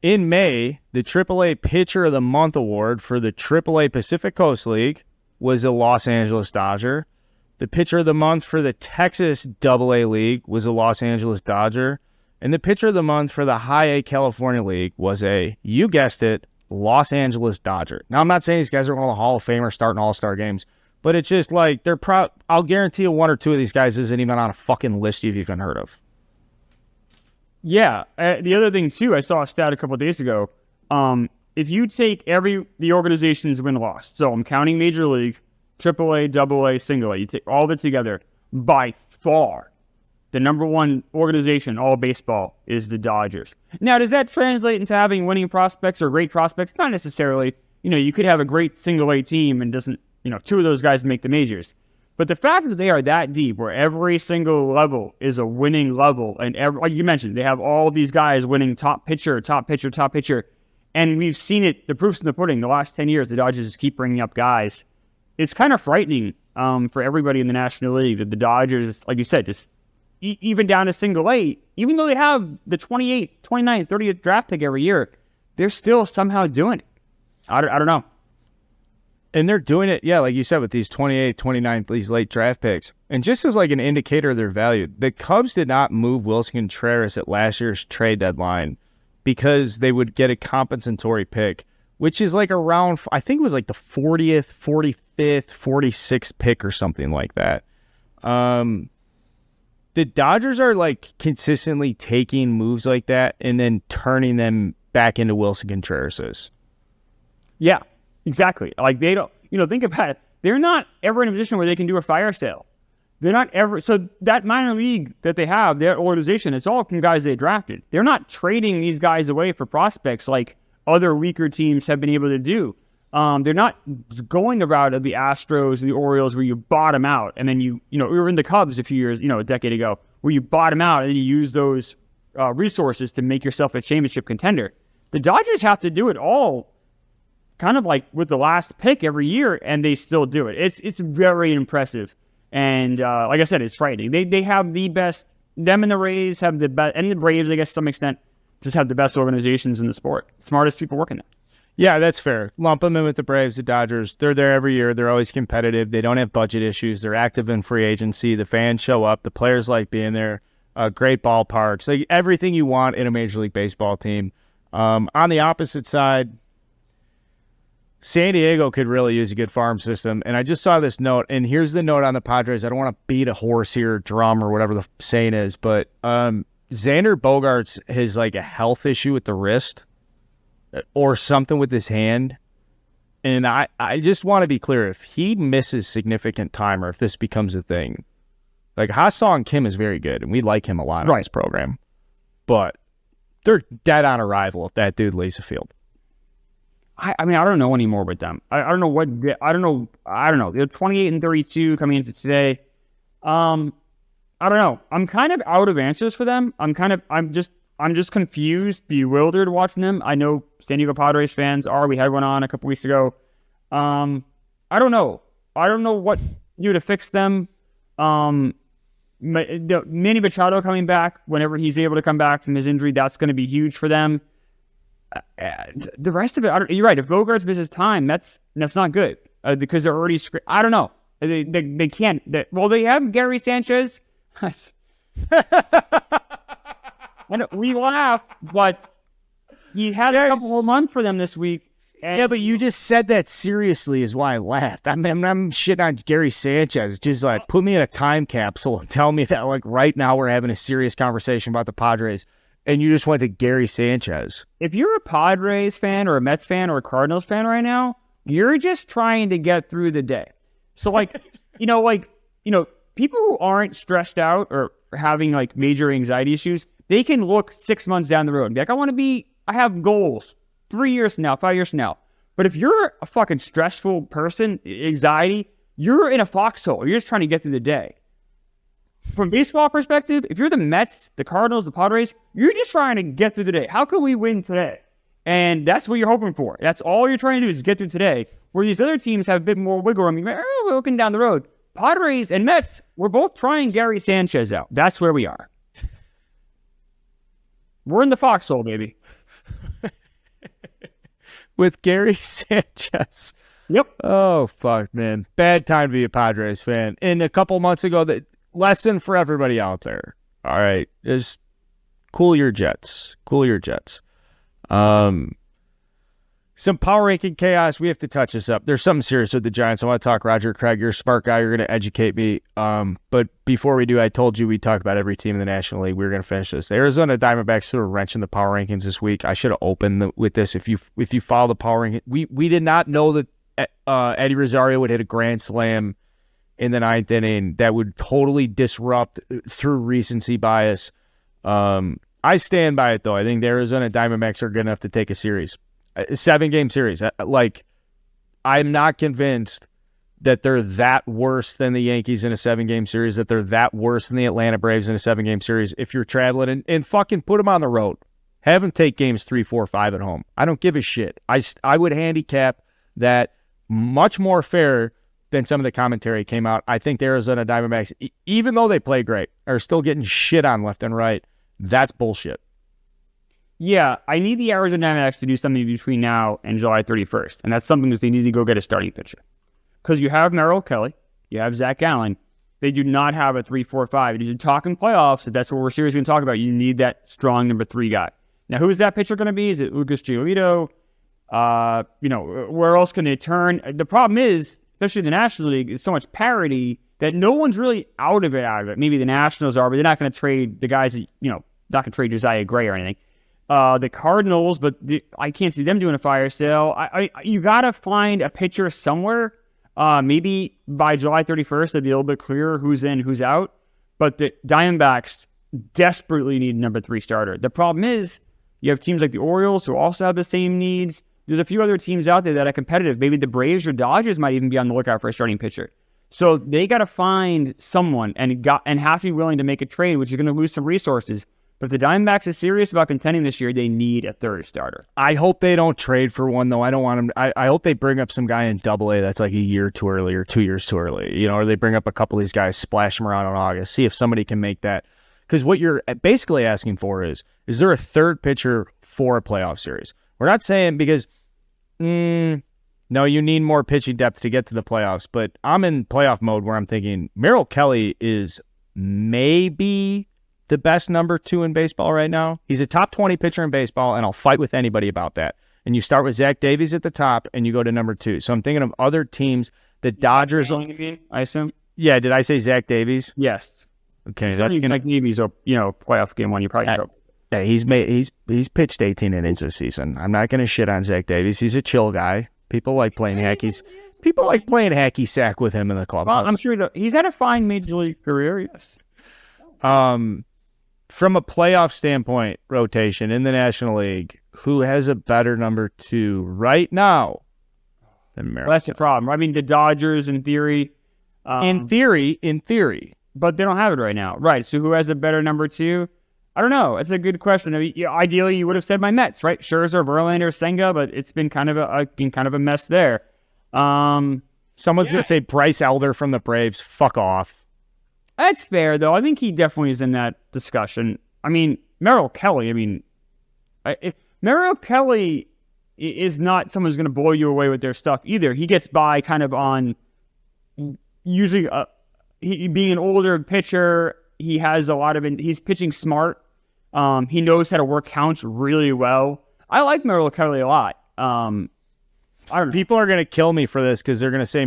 [SPEAKER 1] In May, the AAA Pitcher of the Month award for the AAA Pacific Coast League was a Los Angeles Dodger. The Pitcher of the Month for the Texas AA League was a Los Angeles Dodger. And the Pitcher of the Month for the High A California League was you guessed it, Los Angeles Dodger. Now, I'm not saying these guys are all the Hall of Fame or starting All-Star games, but it's just like I'll guarantee you one or two of these guys isn't even on a fucking list you've even heard of.
[SPEAKER 2] Yeah. The other thing, too, I saw a stat a couple of days ago. If you take the organization's win-loss, so I'm counting Major League, AAA, AA, Single A, you take all of it together, by far, the number one organization in all baseball is the Dodgers. Now, does that translate into having winning prospects or great prospects? Not necessarily. You could have a great Single A team and two of those guys make the majors. But the fact that they are that deep, where every single level is a winning level, and like you mentioned, they have all these guys winning top pitcher, and we've seen it, the proof's in the pudding. The last 10 years, the Dodgers just keep bringing up guys. It's kind of frightening for everybody in the National League that the Dodgers, like you said, just even down to Single A, even though they have the 28th, 29th, 30th draft pick every year, they're still somehow doing it. I don't know.
[SPEAKER 1] And they're doing it, yeah, like you said, with these 28th, 29th, these late draft picks. And just as like an indicator of their value, the Cubs did not move Wilson Contreras at last year's trade deadline because they would get a compensatory pick, which is like around, I think it was like the 40th, 45th, 46th pick or something like that. The Dodgers are like consistently taking moves like that and then turning them back into Wilson Contreras's.
[SPEAKER 2] Yeah, exactly. Like they don't, think about it. They're not ever in a position where they can do a fire sale. They're not ever. So that minor league that they have, their organization, it's all from guys they drafted. They're not trading these guys away for prospects like other weaker teams have been able to do. They're not going the route of the Astros and the Orioles where you bottom out and then we were in the Cubs a few years, a decade ago, where you bottom out and you use those resources to make yourself a championship contender. The Dodgers have to do it all kind of like with the last pick every year, and they still do it. It's very impressive. And like I said, it's frightening. They have the best, them and the Rays have the best, and the Braves, I guess, to some extent, just have the best organizations in the sport. Smartest people working there.
[SPEAKER 1] Yeah, that's fair. Lump them in with the Braves, the Dodgers. They're there every year. They're always competitive. They don't have budget issues. They're active in free agency. The fans show up. The players like being there. Great ballparks. Like everything you want in a Major League Baseball team. On the opposite side, San Diego could really use a good farm system. And I just saw this note, and here's the note on the Padres. I don't want to beat a horse here, drum, or whatever the saying is, but Xander Bogaerts has like a health issue with the wrist or something with his hand. And I just want to be clear, if he misses significant time or if this becomes a thing, like Ha-Sung Kim is very good, and we like him a lot on this program. But they're dead on arrival if that dude leaves the field.
[SPEAKER 2] I mean, I don't know anymore with them. I don't know. They're 28 and 32 coming into today. I don't know. I'm kind of out of answers for them. I'm just confused, bewildered watching them. I know San Diego Padres fans are. We had one on a couple weeks ago. I don't know. I don't know what you to fix them. Manny Machado coming back whenever he's able to come back from his injury, that's going to be huge for them. The rest of it, you're right. If Bogaerts misses time, that's not good because they're already. I don't know. They can't. They have Gary Sanchez. And we laugh, but he had a couple more months for them this week.
[SPEAKER 1] Yeah, but you just said that seriously is why I laughed. I'm shitting on Gary Sanchez. Just like put me in a time capsule and tell me that like right now we're having a serious conversation about the Padres and you just went to Gary Sanchez.
[SPEAKER 2] If you're a Padres fan or a Mets fan or a Cardinals fan right now, you're just trying to get through the day. So like, people who aren't stressed out or having like major anxiety issues, they can look 6 months down the road and be like, I have goals 3 years from now, 5 years from now. But if you're a fucking stressful person, anxiety, you're in a foxhole. You're just trying to get through the day. From baseball perspective, if you're the Mets, the Cardinals, the Padres, you're just trying to get through the day. How can we win today? And that's what you're hoping for. That's all you're trying to do is get through today. Where these other teams have a bit more wiggle room. We're looking down the road. Padres and Mets, we're both trying Gary Sanchez out. That's where we are. We're in the foxhole, baby.
[SPEAKER 1] With Gary Sanchez.
[SPEAKER 2] Yep.
[SPEAKER 1] Oh, fuck, man. Bad time to be a Padres fan. And a couple months ago, the lesson for everybody out there, all right, is cool your jets. Cool your jets. Some power ranking chaos. We have to touch this up. There's something serious with the Giants. I want to talk Roger Craig. You're a smart guy. You're going to educate me. But before we do, I told you we talk about every team in the National League. We were going to finish this. The Arizona Diamondbacks were wrenching the power rankings this week. I should have opened with this. If you follow the power ranking, we did not know that Eddie Rosario would hit a grand slam in the ninth inning that would totally disrupt through recency bias. I stand by it, though. I think the Arizona Diamondbacks are good enough to take a series. A 7-game series. I'm not convinced that they're that worse than the Yankees in a 7-game series, that they're that worse than the Atlanta Braves in a 7-game series. If you're traveling and fucking put them on the road, have them take games 3, 4, 5 at home. I don't give a shit. I would handicap that much more fair than some of the commentary came out. I think the Arizona Diamondbacks, even though they play great, are still getting shit on left and right. That's bullshit.
[SPEAKER 2] Yeah, I need the Arizona Diamondbacks to do something between now and July 31st, and that's something because they need to go get a starting pitcher. Because you have Merrill Kelly, you have Zach Gallen. They do not have a 3-4-5. You're talking playoffs, if that's what we're seriously going to talk about, you need that strong number 3 guy. Now, who is that pitcher going to be? Is it Lucas Giolito? Where else can they turn? The problem is, especially in the National League, there's so much parity that no one's really out of it. Maybe the Nationals are, but they're not going to trade the guys that, not going to trade Josiah Gray or anything. The Cardinals, but I can't see them doing a fire sale. You got to find a pitcher somewhere. Maybe by July 31st, it'll be a little bit clearer who's in, who's out. But the Diamondbacks desperately need a number 3 starter. The problem is you have teams like the Orioles who also have the same needs. There's a few other teams out there that are competitive. Maybe the Braves or Dodgers might even be on the lookout for a starting pitcher. So they got to find someone and have to be willing to make a trade, which is going to lose some resources. But if the Diamondbacks is serious about contending this year, they need a 3rd starter.
[SPEAKER 1] I hope they don't trade for one, though. I don't want them. I hope they bring up some guy in AA that's like a year too early or 2 years too early. Or they bring up a couple of these guys, splash them around in August, see if somebody can make that. Because what you're basically asking for is there a 3rd pitcher for a playoff series? We're not saying because, no, you need more pitching depth to get to the playoffs. But I'm in playoff mode where I'm thinking Merrill Kelly is maybe the best number 2 in baseball right now. He's a top 20 pitcher in baseball, and I'll fight with anybody about that. And you start with Zach Davies at the top, and you go to number 2. So I'm thinking of other teams. The Dodgers,
[SPEAKER 2] I assume.
[SPEAKER 1] Yeah, did I say Zach Davies?
[SPEAKER 2] Yes.
[SPEAKER 1] Okay,
[SPEAKER 2] that's gonna like Davies. Playoff game 1. You probably know.
[SPEAKER 1] Yeah, he's pitched 18 innings this season. I'm not gonna shit on Zach Davies. He's a chill guy. People like playing hacky. People like playing hacky sack with him in the clubhouse.
[SPEAKER 2] Well, I'm sure he's had a fine major league career. Yes.
[SPEAKER 1] From a playoff standpoint, rotation in the National League, who has a better number 2 right now than Merrill?
[SPEAKER 2] Well, that's the problem. I mean, the Dodgers, in theory.
[SPEAKER 1] In theory.
[SPEAKER 2] But they don't have it right now. Right. So who has a better number 2? I don't know. It's a good question. I mean, ideally, you would have said my Mets, right? Scherzer, Verlander, Senga, but it's been kind of a mess there. Someone's
[SPEAKER 1] going to say Bryce Elder from the Braves. Fuck off.
[SPEAKER 2] That's fair, though. I think he definitely is in that discussion. I mean, Merrill Kelly, Merrill Kelly is not someone who's going to blow you away with their stuff either. He gets by kind of on usually he being an older pitcher. He has a lot of he's pitching smart. He knows how to work counts really well. I like Merrill Kelly a lot. I don't know.
[SPEAKER 1] People are going to kill me for this because they're going to say,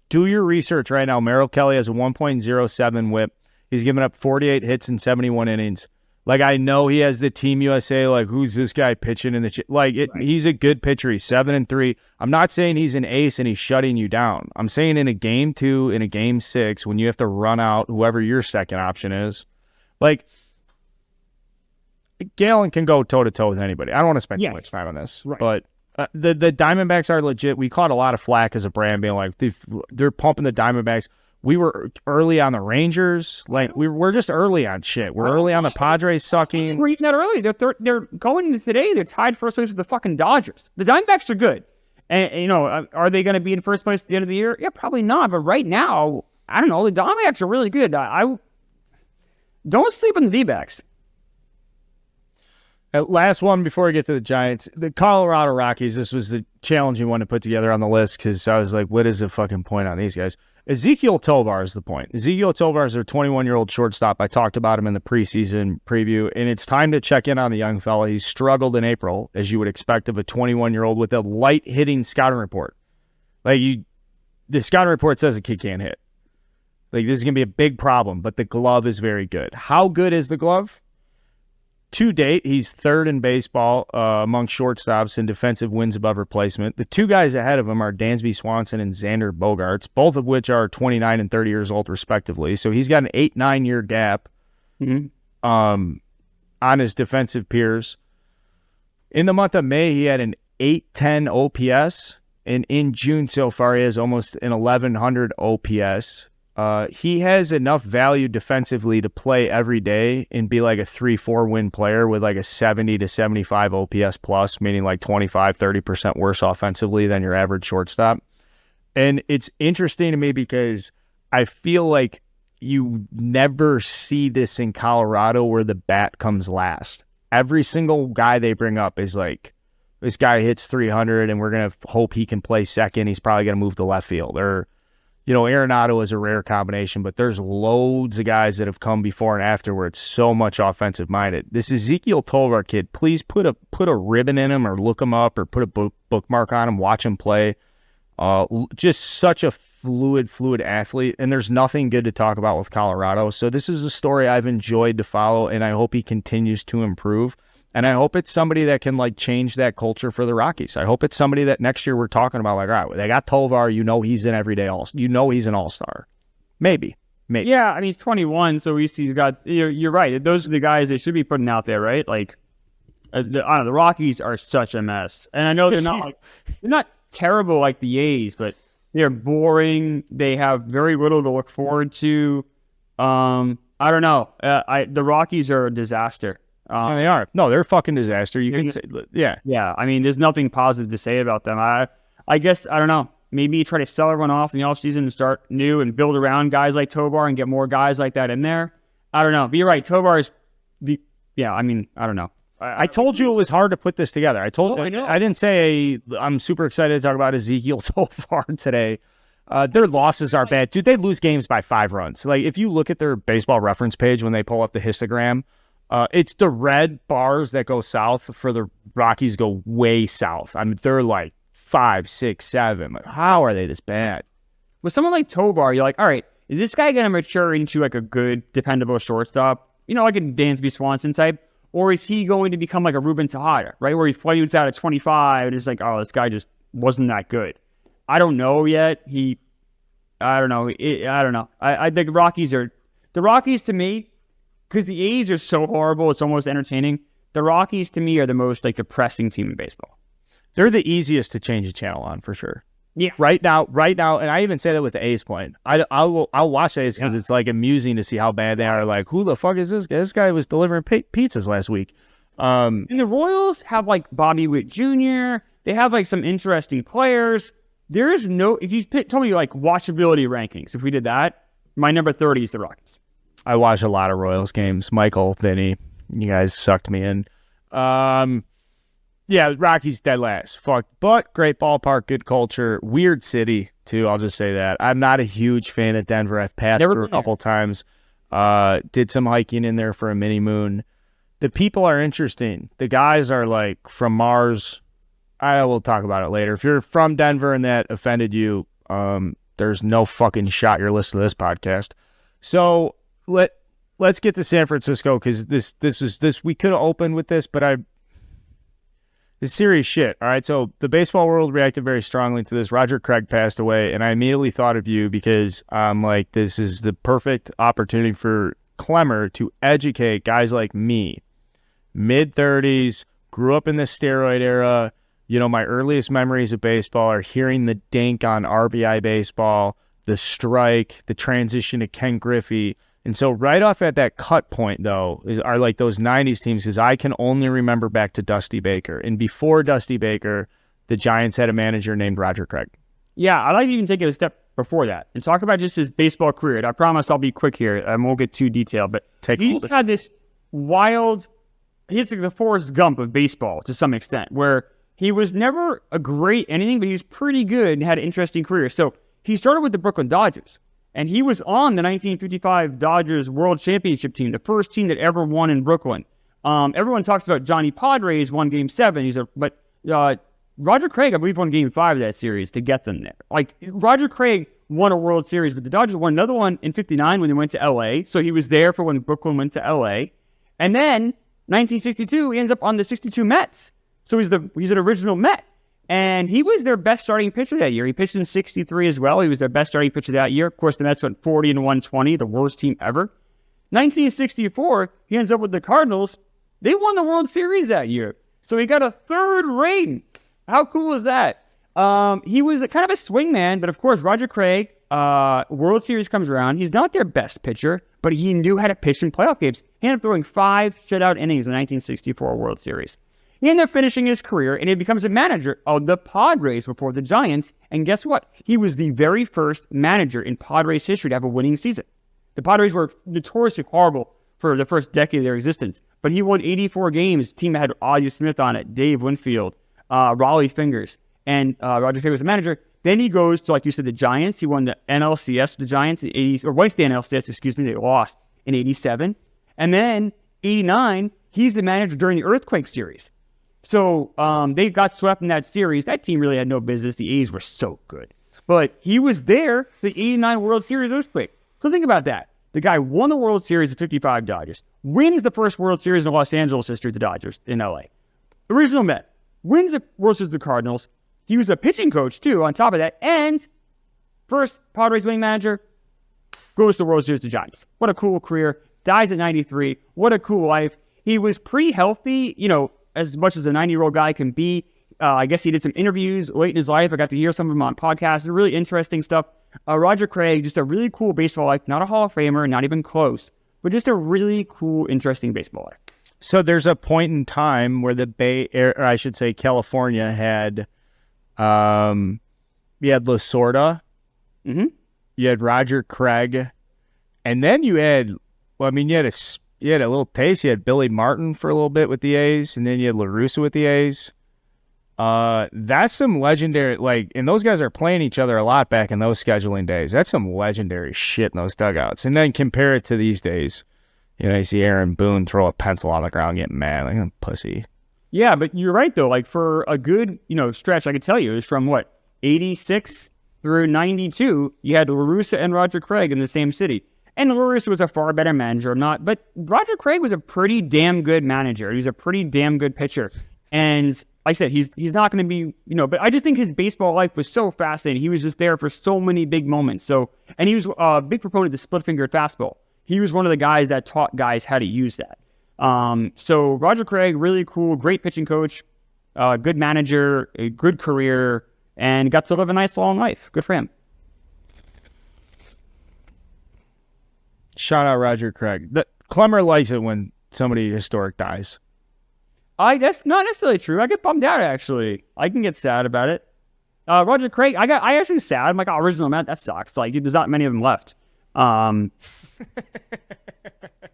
[SPEAKER 1] do your research right now. Merrill Kelly has a 1.07 whip. He's given up 48 hits in 71 innings. Like, I know he has the Team USA, like, who's this guy pitching in the right. He's a good pitcher. He's 7-3. I'm not saying he's an ace and he's shutting you down. I'm saying in a game 2, in a game 6, when you have to run out whoever your second option is, like, Galen can go toe-to-toe with anybody. I don't want to spend too much time on this.
[SPEAKER 2] Right.
[SPEAKER 1] But the Diamondbacks are legit. We caught a lot of flack as a brand being like, they're pumping the Diamondbacks. We were early on the Rangers. Like, we're just early on shit. We're early on the Padres sucking.
[SPEAKER 2] We're even that early. They're going into today. They're tied first place with the fucking Dodgers. The Diamondbacks are good. And are they going to be in first place at the end of the year? Yeah, probably not. But right now, I don't know. The Diamondbacks are really good. I don't sleep on the D-backs.
[SPEAKER 1] Last one before we get to the Giants. The Colorado Rockies, this was the challenging one to put together on the list because I was like, what is the fucking point on these guys? Ezequiel Tovar is the point. Ezequiel Tovar is their 21-year-old shortstop. I talked about him in the preseason preview, and it's time to check in on the young fella. He struggled in April, as you would expect of a 21-year-old with a light-hitting scouting report. The scouting report says the kid can't hit. Like, this is going to be a big problem, but the glove is very good. How good is the glove? To date, he's third in baseball among shortstops in defensive wins above replacement. The two guys ahead of him are Dansby Swanson and Xander Bogaerts, both of which are 29 and 30 years old, respectively. So he's got an 8-9 year gap on his defensive peers. In the month of May, he had an 810 OPS, and in June so far, he has almost an 1100 OPS. He has enough value defensively to play every day and be like a 3-4 win player with like a 70 to 75 OPS plus, meaning like 25-30% worse offensively than your average shortstop. And it's interesting to me because I feel like you never see this in Colorado where the bat comes last. Every single guy they bring up is like, this guy hits 300 and we're going to hope he can play second. He's probably going to move to left field. Or, Arenado is a rare combination, but there's loads of guys that have come before and after where it's so much offensive minded. This Ezequiel Tovar kid, please put a ribbon in him or look him up or put a bookmark on him, watch him play. Just such a fluid athlete, and there's nothing good to talk about with Colorado. So this is a story I've enjoyed to follow, and I hope he continues to improve. And I hope it's somebody that can change that culture for the Rockies. I hope it's somebody that next year we're talking about all right, they got Tovar, he's an everyday he's an all-star. Maybe.
[SPEAKER 2] Yeah, I mean, he's 21, so he's got, you're right. Those are the guys they should be putting out there, right? The Rockies are such a mess. And I know they're not terrible like the A's, but they're boring. They have very little to look forward to. I don't know. The Rockies are a disaster.
[SPEAKER 1] They are. No, they're a fucking disaster. You can say, yeah.
[SPEAKER 2] Yeah, I mean, there's nothing positive to say about them. I guess, I don't know. Maybe try to sell everyone off in the offseason and start new and build around guys like Tovar and get more guys like that in there. I don't know. But you're right. Tovar is I don't know.
[SPEAKER 1] I told you it was hard to put this together. I know. I didn't say I'm super excited to talk about Ezequiel Tovar today. Their losses are bad. Dude, they lose games by 5 runs. If you look at their baseball reference page when they pull up the histogram, it's the red bars that go south for the Rockies go way south. I mean, they're 5, 6, 7. How are they this bad?
[SPEAKER 2] With someone like Tovar, you're like, all right, is this guy going to mature into a good, dependable shortstop? Like a Dansby Swanson type? Or is he going to become like a Ruben Tejada, right? Where he flutes out at 25 and it's like, oh, this guy just wasn't that good. I don't know yet. I don't know. I think the Rockies to me, because the A's are so horrible, it's almost entertaining. The Rockies, to me, are the most depressing team in baseball.
[SPEAKER 1] They're the easiest to change a channel on, for sure.
[SPEAKER 2] Yeah.
[SPEAKER 1] Right now, and I even say that with the A's playing. I'll watch the A's because it's amusing to see how bad they are. Who the fuck is this guy? This guy was delivering pizzas last week.
[SPEAKER 2] And the Royals have Bobby Witt Jr. They have some interesting players. There is no, if you told me watchability rankings, if we did that, my number 30 is the Rockies.
[SPEAKER 1] I watch a lot of Royals games. Michael, Vinny, you guys sucked me in. Yeah, Rockies dead last. Fuck, but great ballpark, good culture, weird city too. I'll just say that. I'm not a huge fan of Denver. I've passed through a couple times. Did some hiking in there for a mini moon. The people are interesting. The guys are from Mars. I will talk about it later. If you're from Denver and that offended you, there's no fucking shot you're listening to this podcast. So let's get to San Francisco, because this we could have opened with this, but it's serious shit. All right, so the baseball world reacted very strongly to this. Roger Craig passed away, and I immediately thought of you because I'm like, this is the perfect opportunity for Klemmer to educate guys like me, mid-30s, grew up in the steroid era. You know, my earliest memories of baseball are hearing the dink on RBI baseball, the strike, the transition to Ken Griffey. And so right off at that cut point, though, are like those 90s teams, because I can only remember back to Dusty Baker. And before Dusty Baker, the Giants had a manager named Roger Craig.
[SPEAKER 2] Yeah, I'd like to even take it a step before that and talk about just his baseball career. And I promise I'll be quick here. I won't get too detailed, but he's had this wild, he's like the Forrest Gump of baseball to some extent, where he was never a great anything, but he was pretty good and had an interesting career. So he started with the Brooklyn Dodgers. And he was on the 1955 Dodgers World Championship team, the first team that ever won in Brooklyn. Everyone talks about Johnny Padres won Game 7. But Roger Craig, I believe, won Game 5 of that series to get them there. Like, Roger Craig won a World Series, but the Dodgers won another one in 59 when they went to L.A. So he was there for when Brooklyn went to L.A. And then 1962, he ends up on the 62 Mets. So he's an original Met. And he was their best starting pitcher that year. He pitched in 63 as well. He was their best starting pitcher that year. Of course, the Mets went 40-120, the worst team ever. 1964, he ends up with the Cardinals. They won the World Series that year. So he got a third ring. How cool is that? He was kind of a swingman, but of course, Roger Craig, World Series comes around. He's not their best pitcher, but he knew how to pitch in playoff games. He ended up throwing 5 shutout innings in the 1964 World Series. He ended up finishing his career, and he becomes a manager of the Padres before the Giants. And guess what? He was the very first manager in Padres history to have a winning season. The Padres were notoriously horrible for the first decade of their existence, but he won 84 games. The team had Ozzie Smith on it, Dave Winfield, Raleigh Fingers, and Roger Craig was the manager. Then he goes to, like you said, the Giants. He won the NLCS with the Giants in the 80s, or went to the NLCS, excuse me, they lost in 87. And then 89, he's the manager during the Earthquake series. So they got swept in that series. That team really had no business. The A's were so good. But he was there, the 89 World Series Earthquake. So think about that. The guy won the World Series of 55 Dodgers, wins the first World Series in Los Angeles history, the Dodgers in LA. Original Met, wins the World Series of the Cardinals. He was a pitching coach, too, on top of that. And first Padres winning manager, goes to the World Series to Giants. What a cool career. Dies at 93. What a cool life. He was pretty healthy, you know, as much as a 90-year-old guy can be. I guess he did some interviews late in his life. I got to hear some of them on podcasts. Really interesting stuff. Roger Craig, just a really cool baseball life. Not a Hall of Famer, not even close, but just a really cool, interesting baseball life.
[SPEAKER 1] So there's a point in time where the Bay Area, or I should say California, had you had Lasorda, you had Roger Craig, and then you had, well, I mean, you had a little taste. You had Billy Martin for a little bit with the A's, and then you had La Russa with the A's. That's some legendary, like, and those guys are playing each other a lot back in those scheduling days. That's some legendary shit in those dugouts. And then compare it to these days. You know, you see Aaron Boone throw a pencil on the ground, get mad, like a pussy. Yeah,
[SPEAKER 2] but you're right, though. Like, for a good, stretch, I could tell you, it was from, 86 through 92, you had La Russa and Roger Craig in the same city. And La Russa was a far better manager, but Roger Craig was a pretty damn good manager. He was a pretty damn good pitcher. And like I said, he's not going to be, but I just think his baseball life was so fascinating. He was just there for so many big moments. And he was a big proponent of the split-fingered fastball. He was one of the guys that taught guys how to use that. So Roger Craig, really cool, great pitching coach, good manager, a good career, and got to live a nice long life. Good for him.
[SPEAKER 1] Shout out Roger Craig. Klemmer likes it when somebody historic dies.
[SPEAKER 2] That's not necessarily true. I get bummed out, actually. I can get sad about it. Roger Craig, I actually sad. I'm like, original Matt, that sucks. Like, there's not many of them left.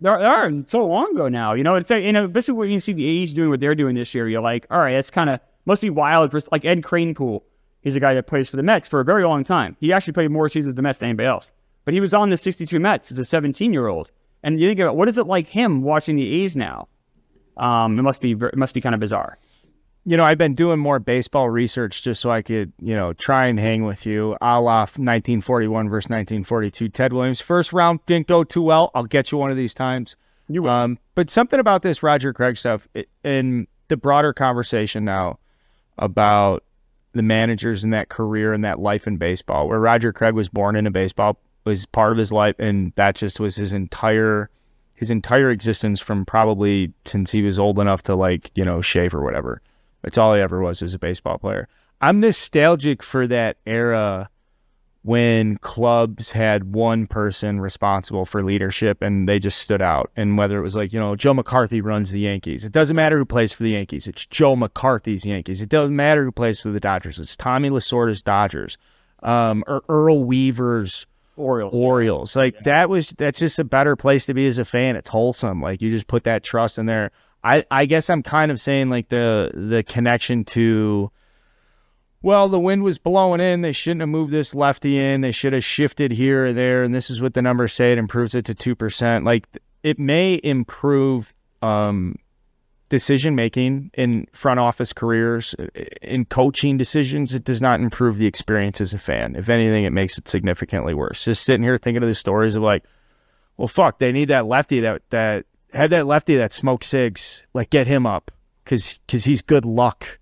[SPEAKER 2] There are so long ago now. It's like, especially when you see the A's doing what they're doing this year, you're like, all right, it's kind of must be wild for like Ed Kranepool. He's a guy that plays for the Mets for a very long time. He actually played more seasons with the Mets than anybody else. But he was on the 62 Mets as a 17-year-old. And you think about what is it like him watching the A's now? It must be kind of bizarre.
[SPEAKER 1] I've been doing more baseball research just so I could, try and hang with you. A la 1941 versus 1942. Ted Williams, first round didn't go too well. I'll get you one of these times.
[SPEAKER 2] You will.
[SPEAKER 1] But something about this Roger Craig stuff in the broader conversation now about the managers and that career and that life in baseball, where Roger Craig was born into baseball, was part of his life, and that just was his entire existence from probably since he was old enough to shave or whatever. That's all he ever was as a baseball player. I'm nostalgic for that era when clubs had one person responsible for leadership and they just stood out. And whether it was Joe McCarthy runs the Yankees. It doesn't matter who plays for the Yankees. It's Joe McCarthy's Yankees. It doesn't matter who plays for the Dodgers. It's Tommy Lasorda's Dodgers. Or Earl Weaver's Orioles. That's just a better place to be as a fan. It's wholesome. You just put that trust in there. I guess I'm kind of saying the connection to, well, the wind was blowing in. They shouldn't have moved this lefty in. They should have shifted here or there. And this is what the numbers say. It improves it to 2%. It may improve decision-making in front office careers, in coaching decisions. It does not improve the experience as a fan. If anything, it makes it significantly worse. Just sitting here thinking of the stories of well, fuck, they need that lefty that had that lefty that smoked cigs. Get him up because he's good luck.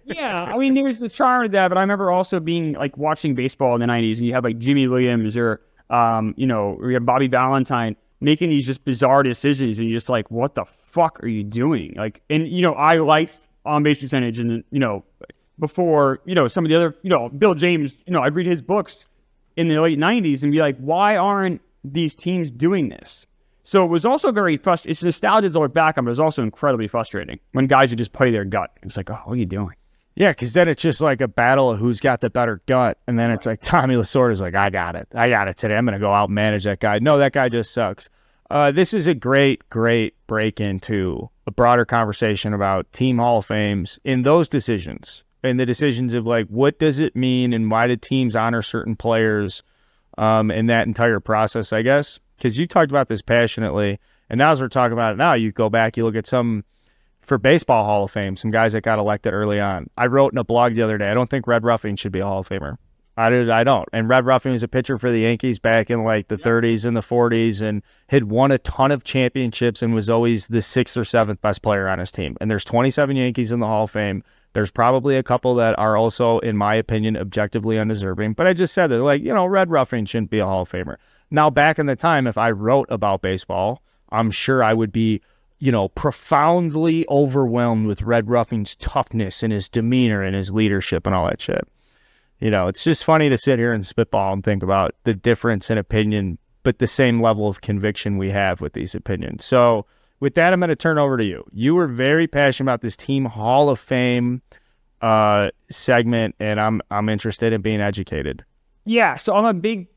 [SPEAKER 2] Yeah, I mean, there's the charm of that, but I remember also being watching baseball in the 90s, and you have Jimmy Williams or or you have Bobby Valentine making these just bizarre decisions, and you're just what the fuck are you doing? I liked on-base percentage, and before some of the other Bill James, I'd read his books in the late 90s and be why aren't these teams doing this? So it was also very frustrating. It's nostalgia to look back on, but it was also incredibly frustrating when guys would just play their gut. It was oh, what are you doing?
[SPEAKER 1] Yeah, because then it's just a battle of who's got the better gut. And then it's Tommy Lasorda's I got it. I got it today. I'm going to go out and manage that guy. No, that guy just sucks. This is a great break into a broader conversation about team Hall of Fames in those decisions. And the decisions of what does it mean and why did teams honor certain players in that entire process, I guess. Because you talked about this passionately, and now as we're talking about it now, you go back, you look at some, for baseball Hall of Fame, some guys that got elected early on. I wrote in a blog the other day, I don't think Red Ruffing should be a Hall of Famer. I don't. And Red Ruffing was a pitcher for the Yankees back in the 30s and the 40s and had won a ton of championships and was always the 6th or 7th best player on his team. And there's 27 Yankees in the Hall of Fame. There's probably a couple that are also, in my opinion, objectively undeserving. But I just said that, Red Ruffing shouldn't be a Hall of Famer. Now, back in the time, if I wrote about baseball, I'm sure I would be, profoundly overwhelmed with Red Ruffing's toughness and his demeanor and his leadership and all that shit. It's just funny to sit here and spitball and think about the difference in opinion, but the same level of conviction we have with these opinions. So with that, I'm going to turn over to you. You were very passionate about this Team Hall of Fame segment, and I'm interested in being educated.
[SPEAKER 2] Yeah, so I'm a big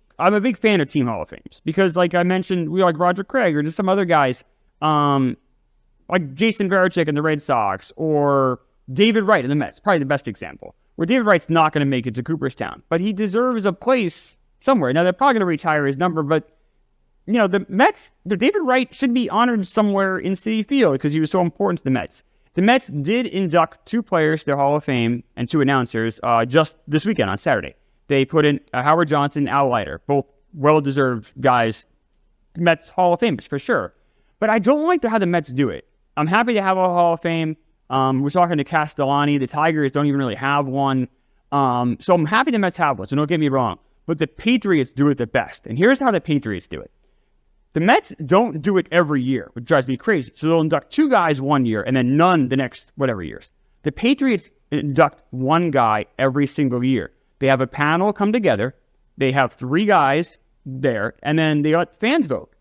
[SPEAKER 2] fan of Team Hall of Fames because, I mentioned, we like Roger Craig or just some other guys, like Jason Varitek in the Red Sox or David Wright in the Mets, probably the best example, where David Wright's not going to make it to Cooperstown, but he deserves a place somewhere. Now, they're probably going to retire his number, but, the Mets, David Wright should be honored somewhere in Citi Field because he was so important to the Mets. The Mets did induct 2 players to their Hall of Fame and 2 announcers just this weekend on Saturday. They put in Howard Johnson, Al Leiter, both well-deserved guys, Mets Hall of Famers for sure. But I don't like how the Mets do it. I'm happy to have a Hall of Fame. We're talking to Castellani. The Tigers don't even really have one. So I'm happy the Mets have one, so don't get me wrong. But the Patriots do it the best. And here's how the Patriots do it. The Mets don't do it every year, which drives me crazy. So they'll induct 2 guys one year and then none the next whatever years. The Patriots induct 1 guy every single year. They have a panel come together. They have 3 guys there, and then they let fans vote.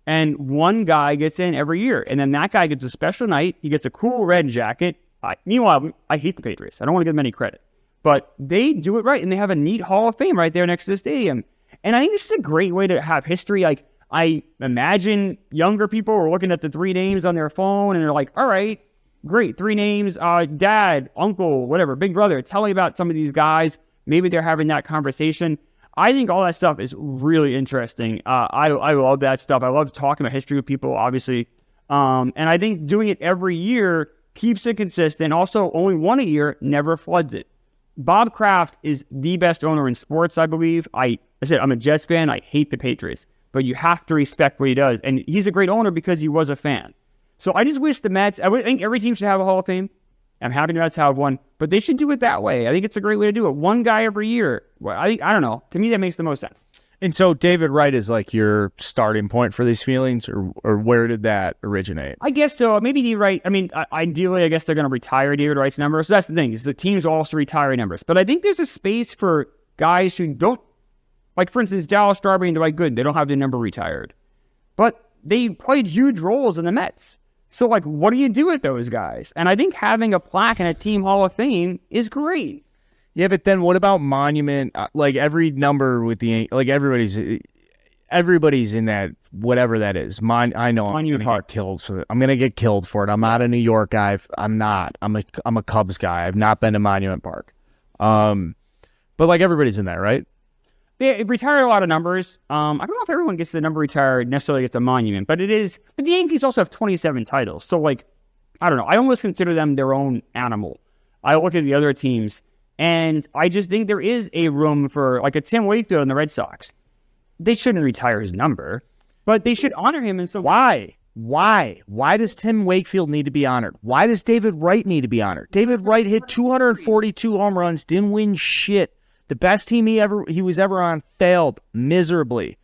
[SPEAKER 2] And 1 guy gets in every year, and then that guy gets a special night. He gets a cool red jacket. Meanwhile, I hate the Patriots. I don't want to give them any credit. But they do it right, and they have a neat Hall of Fame right there next to the stadium. And I think this is a great way to have history. I imagine younger people are looking at the 3 names on their phone, and they're like, all right, great, 3 names, dad, uncle, whatever, big brother. Tell me about some of these guys. Maybe they're having that conversation. I think all that stuff is really interesting. I love that stuff. I love talking about history with people, obviously. And I think doing it every year keeps it consistent. Also, only one a year, never floods it. Bob Kraft is the best owner in sports, I believe. I said I'm a Jets fan. I hate the Patriots, but you have to respect what he does. And he's a great owner because he was a fan. So I just wish the Mets, I think every team should have a Hall of Fame. I'm happy the Mets have one, but they should do it that way. I think it's a great way to do it. One guy every year. Well, I don't know. To me, that makes the most sense.
[SPEAKER 1] And so David Wright is like your starting point for these feelings, or where did that originate?
[SPEAKER 2] I guess so. Maybe David Wright. I mean, ideally, I guess they're going to retire David Wright's number. So that's the thing, is the teams also retire numbers. But I think there's a space for guys who don't, like, for instance, Dallas Strawberry and Dwight Gooden. They don't have their number retired. But they played huge roles in the Mets. So, like, what do you do with those guys? And I think having a plaque in a team Hall of Fame is great.
[SPEAKER 1] Yeah, but then what about monument? Like every number with the everybody's in that, whatever that is. I know I'm gonna get killed. So I'm gonna get killed for it. I'm not a New York guy. I'm not. I'm a Cubs guy. I've not been to Monument Park. But like everybody's in there, right?
[SPEAKER 2] They retired a lot of numbers. I don't know if everyone gets the number retired necessarily gets a monument, but it is. But the Yankees also have 27 titles. So like, I don't know. I almost consider them their own animal. I look at the other teams. And I just think there is a room for, like, a Tim Wakefield in the Red Sox. They shouldn't retire his number, but they should honor him in some way.
[SPEAKER 1] Why? Why does Tim Wakefield need to be honored? Why does David Wright need to be honored? David Wright hit 242 home runs, didn't win shit. The best team he was ever on failed miserably.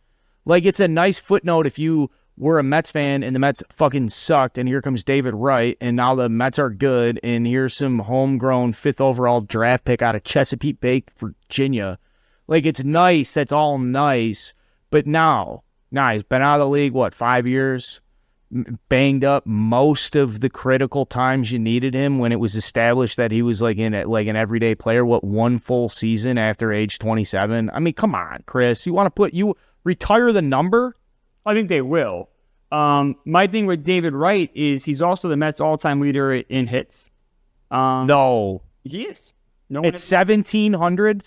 [SPEAKER 1] Like, it's a nice footnote if you were a Mets fan and the Mets fucking sucked, and here comes David Wright, and now the Mets are good, and here's some homegrown 5th overall draft pick out of Chesapeake Bay, Virginia. Like, it's nice. That's all nice. But now he's been out of the league, 5 years? Banged up most of the critical times you needed him when it was established that he was like an everyday player. One full season after age 27? I mean, come on, Chris. You retire the number?
[SPEAKER 2] I think they will. My thing with David Wright is he's also the Mets all-time leader in hits.
[SPEAKER 1] No.
[SPEAKER 2] He is.
[SPEAKER 1] It's 1,700,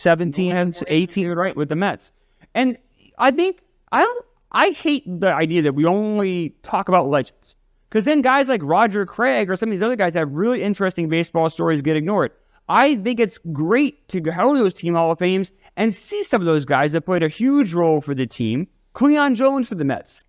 [SPEAKER 1] 18.
[SPEAKER 2] David Wright with the Mets. And I think, I hate the idea that we only talk about legends. Because then guys like Roger Craig or some of these other guys that have really interesting baseball stories get ignored. I think it's great to go to those team Hall of Fames and see some of those guys that played a huge role for the team. Cleon Jones for the Mets.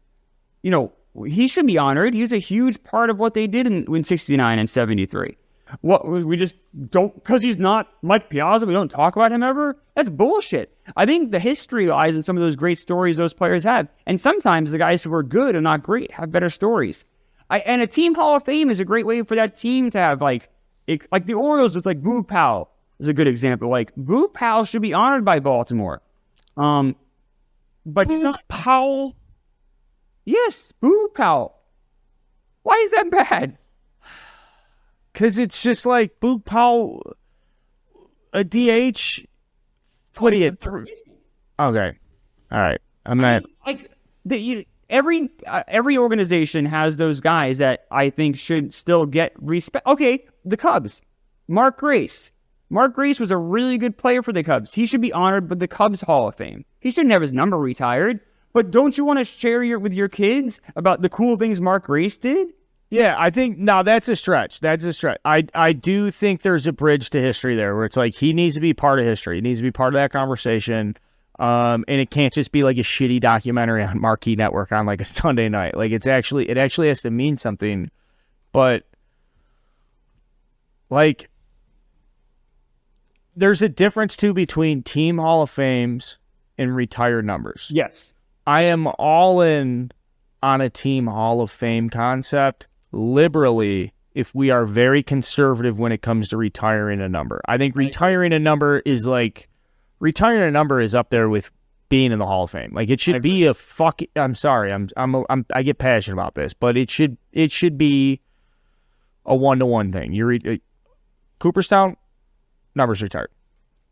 [SPEAKER 2] You know, he should be honored. He was a huge part of what they did in 69 and 73. What, we just don't, because he's not Mike Piazza, we don't talk about him ever? That's bullshit. I think the history lies in some of those great stories those players have. And sometimes the guys who are good and not great have better stories. And a team Hall of Fame is a great way for that team to have, like the Orioles with, like, Boo Powell is a good example. Like, Boo Powell should be honored by Baltimore. But
[SPEAKER 1] Boo Powell?
[SPEAKER 2] Yes, Boo Powell. Why is that bad?
[SPEAKER 1] Because it's just like Boo Powell, a DH. What do you through? Okay, all right. I'm not every organization has those guys that I think should still get respect. Okay, the Cubs, Mark Grace. Mark Grace was a really good player for the Cubs. He should be honored by the Cubs Hall of Fame. He shouldn't have his number retired. But don't you want to share with your kids about the cool things Mark Grace did? Yeah, I think, no, that's a stretch. I do think there's a bridge to history there where it's like he needs to be part of history. He needs to be part of that conversation. And it can't just be like a shitty documentary on Marquee Network on like a Sunday night. Like it actually has to mean something. But like there's a difference too between team Hall of Fames and retired numbers.
[SPEAKER 2] Yes.
[SPEAKER 1] I am all in on a team Hall of Fame concept liberally if we are very conservative when it comes to retiring a number. I think retiring a number is up there with being in the Hall of Fame. Like it should be I'm sorry, I get passionate about this, but it should be a 1-to-1 thing. Cooperstown, numbers retired.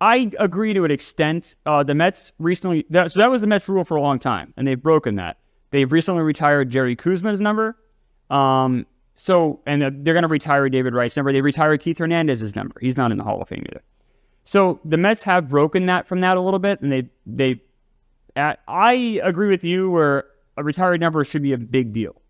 [SPEAKER 2] I agree to an extent. The Mets recently, so that was the Mets rule for a long time, and they've broken that. They've recently retired Jerry Kuzma's number. And they're going to retire David Wright's number. They retired Keith Hernandez's number. He's not in the Hall of Fame either. So the Mets have broken that from that a little bit, and I agree with you where a retired number should be a big deal.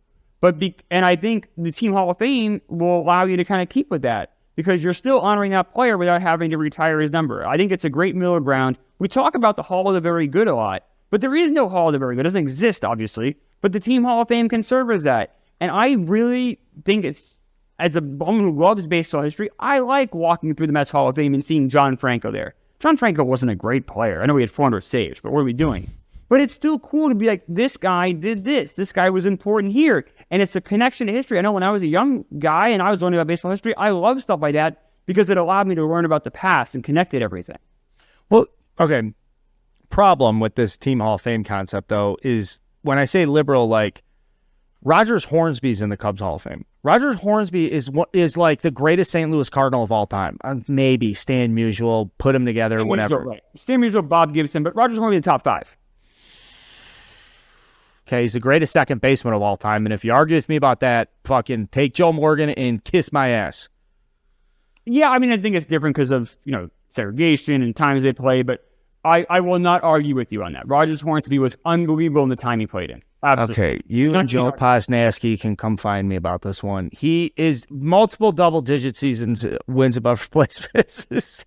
[SPEAKER 2] And I think the Team Hall of Fame will allow you to kind of keep with that because you're still honoring that player without having to retire his number. I think it's a great middle ground. We talk about the Hall of the Very Good a lot, but there is no Hall of the Very Good. It doesn't exist, obviously, but the Team Hall of Fame can serve as that. And I really think as a woman who loves baseball history, I like walking through the Mets Hall of Fame and seeing John Franco there. John Franco wasn't a great player. I know he had 400 saves, but what are we doing? But it's still cool to be like, this guy did this. This guy was important here. And it's a connection to history. I know when I was a young guy and I was learning about baseball history, I love stuff like that because it allowed me to learn about the past and connected everything.
[SPEAKER 1] Well, okay. Problem with this Team Hall of Fame concept, though, is when I say liberal, like Rogers Hornsby's in the Cubs Hall of Fame. Rogers Hornsby is like the greatest St. Louis Cardinal of all time. Maybe Stan Musial, put them together,
[SPEAKER 2] Stan
[SPEAKER 1] whatever.
[SPEAKER 2] Musial, right. Stan Musial, Bob Gibson, but Rogers Hornsby in the top 5.
[SPEAKER 1] Okay, he's the greatest second baseman of all time. And if you argue with me about that, fucking take Joe Morgan and kiss my ass.
[SPEAKER 2] Yeah, I mean, I think it's different because of, segregation and times they play, but I will not argue with you on that. Rogers Hornsby was unbelievable in the time he played in. Absolutely.
[SPEAKER 1] Okay, you and Joe Posnasky can come find me about this one. He is multiple double-digit seasons, wins above replacement.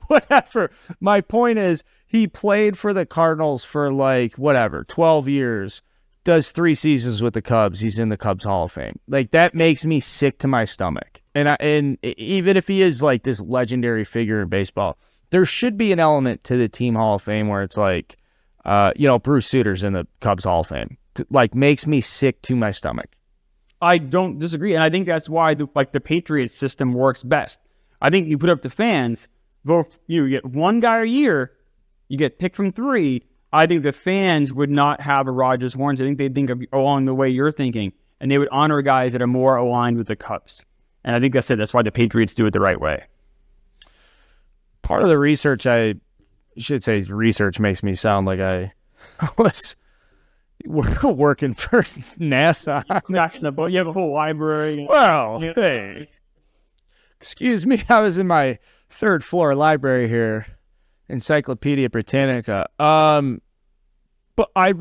[SPEAKER 1] Whatever. My point is, he played for the Cardinals for 12 years, does 3 seasons with the Cubs. He's in the Cubs Hall of Fame. Like, that makes me sick to my stomach. And even if he is like this legendary figure in baseball, there should be an element to the Team Hall of Fame where it's like, Bruce Suter's in the Cubs Hall of Fame. Like, makes me sick to my stomach.
[SPEAKER 2] I don't disagree, and I think that's why the Patriots system works best. I think you put up the fans, vote. You get one guy a year, you get picked from 3. I think the fans would not have a Rogers Horns. I think they'd think of along the way you're thinking, and they would honor guys that are more aligned with the Cubs. And I think that's it. That's why the Patriots do it the right way.
[SPEAKER 1] Part of the research, I should say research makes me sound like I was working for NASA.
[SPEAKER 2] NASA, you have a whole library.
[SPEAKER 1] Well, hey, excuse me. I was in my 3rd floor library here, Encyclopedia Britannica. But I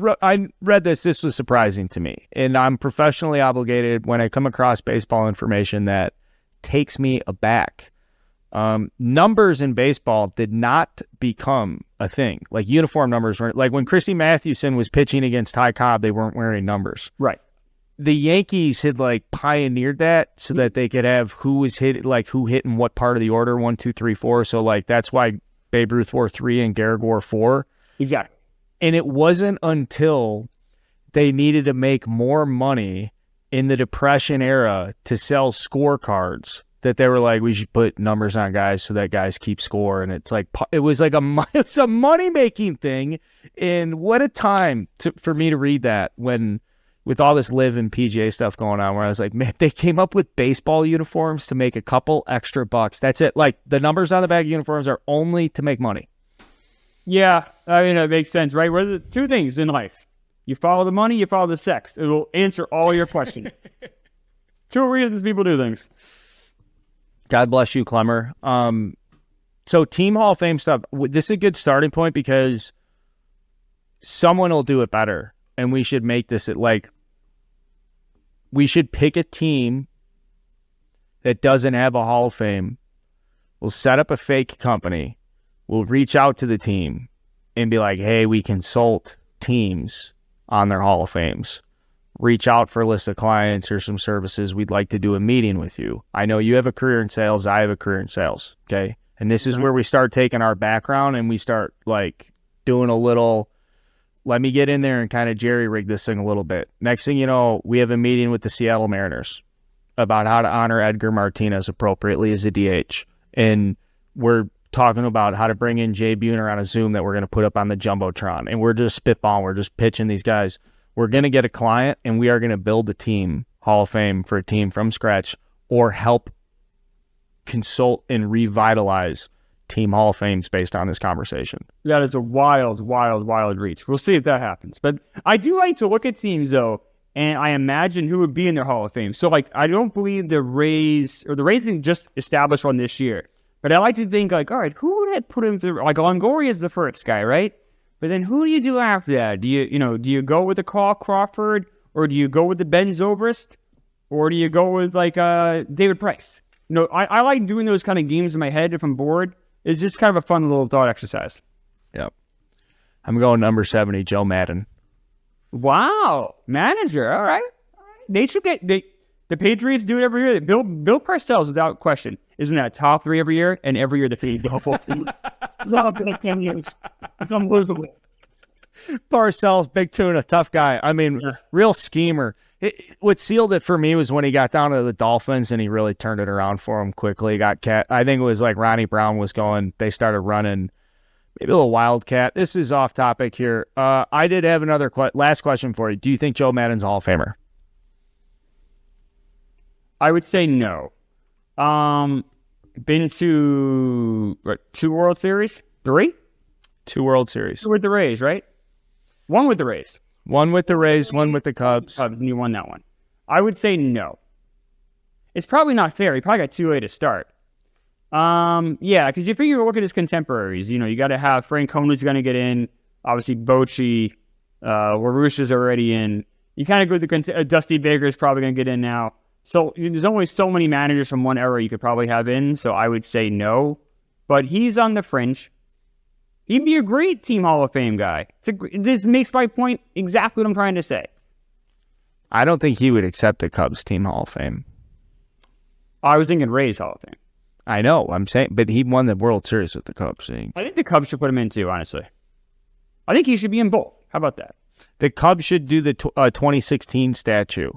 [SPEAKER 1] read this. This was surprising to me, and I'm professionally obligated when I come across baseball information that takes me aback. Numbers in baseball did not become a thing. Like, uniform numbers weren't, like when Christy Mathewson was pitching against Ty Cobb, they weren't wearing numbers.
[SPEAKER 2] Right.
[SPEAKER 1] The Yankees had pioneered that so that they could have who was hit, who hit in what part of the order, 1, 2, 3, 4. So that's why Babe Ruth wore 3 and Gehrig wore 4.
[SPEAKER 2] Exactly.
[SPEAKER 1] And it wasn't until they needed to make more money in the Depression era to sell scorecards that they were like, we should put numbers on guys so that guys keep score. And it's it's a money-making thing. And what a time for me to read that with all this live and PGA stuff going on, where I was like, man, they came up with baseball uniforms to make a couple extra bucks. That's it. Like, the numbers on the back of uniforms are only to make money.
[SPEAKER 2] Yeah, I mean, it makes sense, right? What are the 2 things in life? You follow the money, you follow the sex. It will answer all your questions. 2 reasons people do things.
[SPEAKER 1] God bless you, Klemmer. So Team Hall of Fame stuff, this is a good starting point because someone will do it better. And we should make this we should pick a team that doesn't have a Hall of Fame. We'll set up a fake company. We'll reach out to the team and be like, hey, we consult teams on their Hall of Fames. Reach out for a list of clients or some services. We'd like to do a meeting with you. I know you have a career in sales. I have a career in sales. Okay. And this is where we start taking our background and we start doing a little, let me get in there and kind of jerry rig this thing a little bit. Next thing you know, we have a meeting with the Seattle Mariners about how to honor Edgar Martinez appropriately as a DH. And we're talking about how to bring in Jay Buhner on a Zoom that we're going to put up on the Jumbotron. And we're just spitballing. We're just pitching these guys. We're going to get a client and we are going to build a team, Hall of Fame for a team from scratch, or help consult and revitalize Team Hall of Fames based on this conversation.
[SPEAKER 2] That is a wild, wild, wild reach. We'll see if that happens. But I do like to look at teams, though, and I imagine who would be in their Hall of Fame. So, I don't believe the Rays didn't just establish one this year. But I like to think, all right, who would have put him through? Longoria is the first guy, right? But then who do you do after that? Do you go with a Carl Crawford, or do you go with the Ben Zobrist, or do you go with like David Price? I like doing those kind of games in my head if I'm bored. It's just kind of a fun little thought exercise.
[SPEAKER 1] Yep. I'm going number 70, Joe Madden.
[SPEAKER 2] Wow, manager. All right. They should get the Patriots do it every year. Bill Parcells, without question, isn't that top 3 every year, and every year the Phillies go full team. It's 10 years. It's unbelievable.
[SPEAKER 1] Parcells, big tuna, tough guy. I mean, real schemer. What sealed it for me was when he got down to the Dolphins and he really turned it around for him quickly. I think it was like Ronnie Brown was going. They started running. Maybe a little wildcat. This is off topic here. I did have another last question for you. Do you think Joe Madden's a Hall of Famer?
[SPEAKER 2] I would say no. Been to 2 World Series? 3?
[SPEAKER 1] 2 World Series.
[SPEAKER 2] 2 with the Rays, right? 1 with the Rays.
[SPEAKER 1] 1 with the Rays, 1 with the Cubs.
[SPEAKER 2] And you won that one. I would say no. It's probably not fair. He probably got too late to start. Yeah, because you figure look at his contemporaries. You got to have Francona's going to get in. Obviously, Bochy, LaRusche's already in. You kind of go with the Dusty Baker's probably going to get in now. So there's only so many managers from one era you could probably have in. So I would say no. But he's on the fringe. He'd be a great Team Hall of Fame guy. This makes my point exactly what I'm trying to say.
[SPEAKER 1] I don't think he would accept the Cubs Team Hall of Fame.
[SPEAKER 2] I was thinking Rays Hall of Fame.
[SPEAKER 1] I know, I'm saying, but he won the World Series with the Cubs.
[SPEAKER 2] I think the Cubs should put him in too, honestly. I think he should be in both. How about that?
[SPEAKER 1] The Cubs should do the 2016 statue,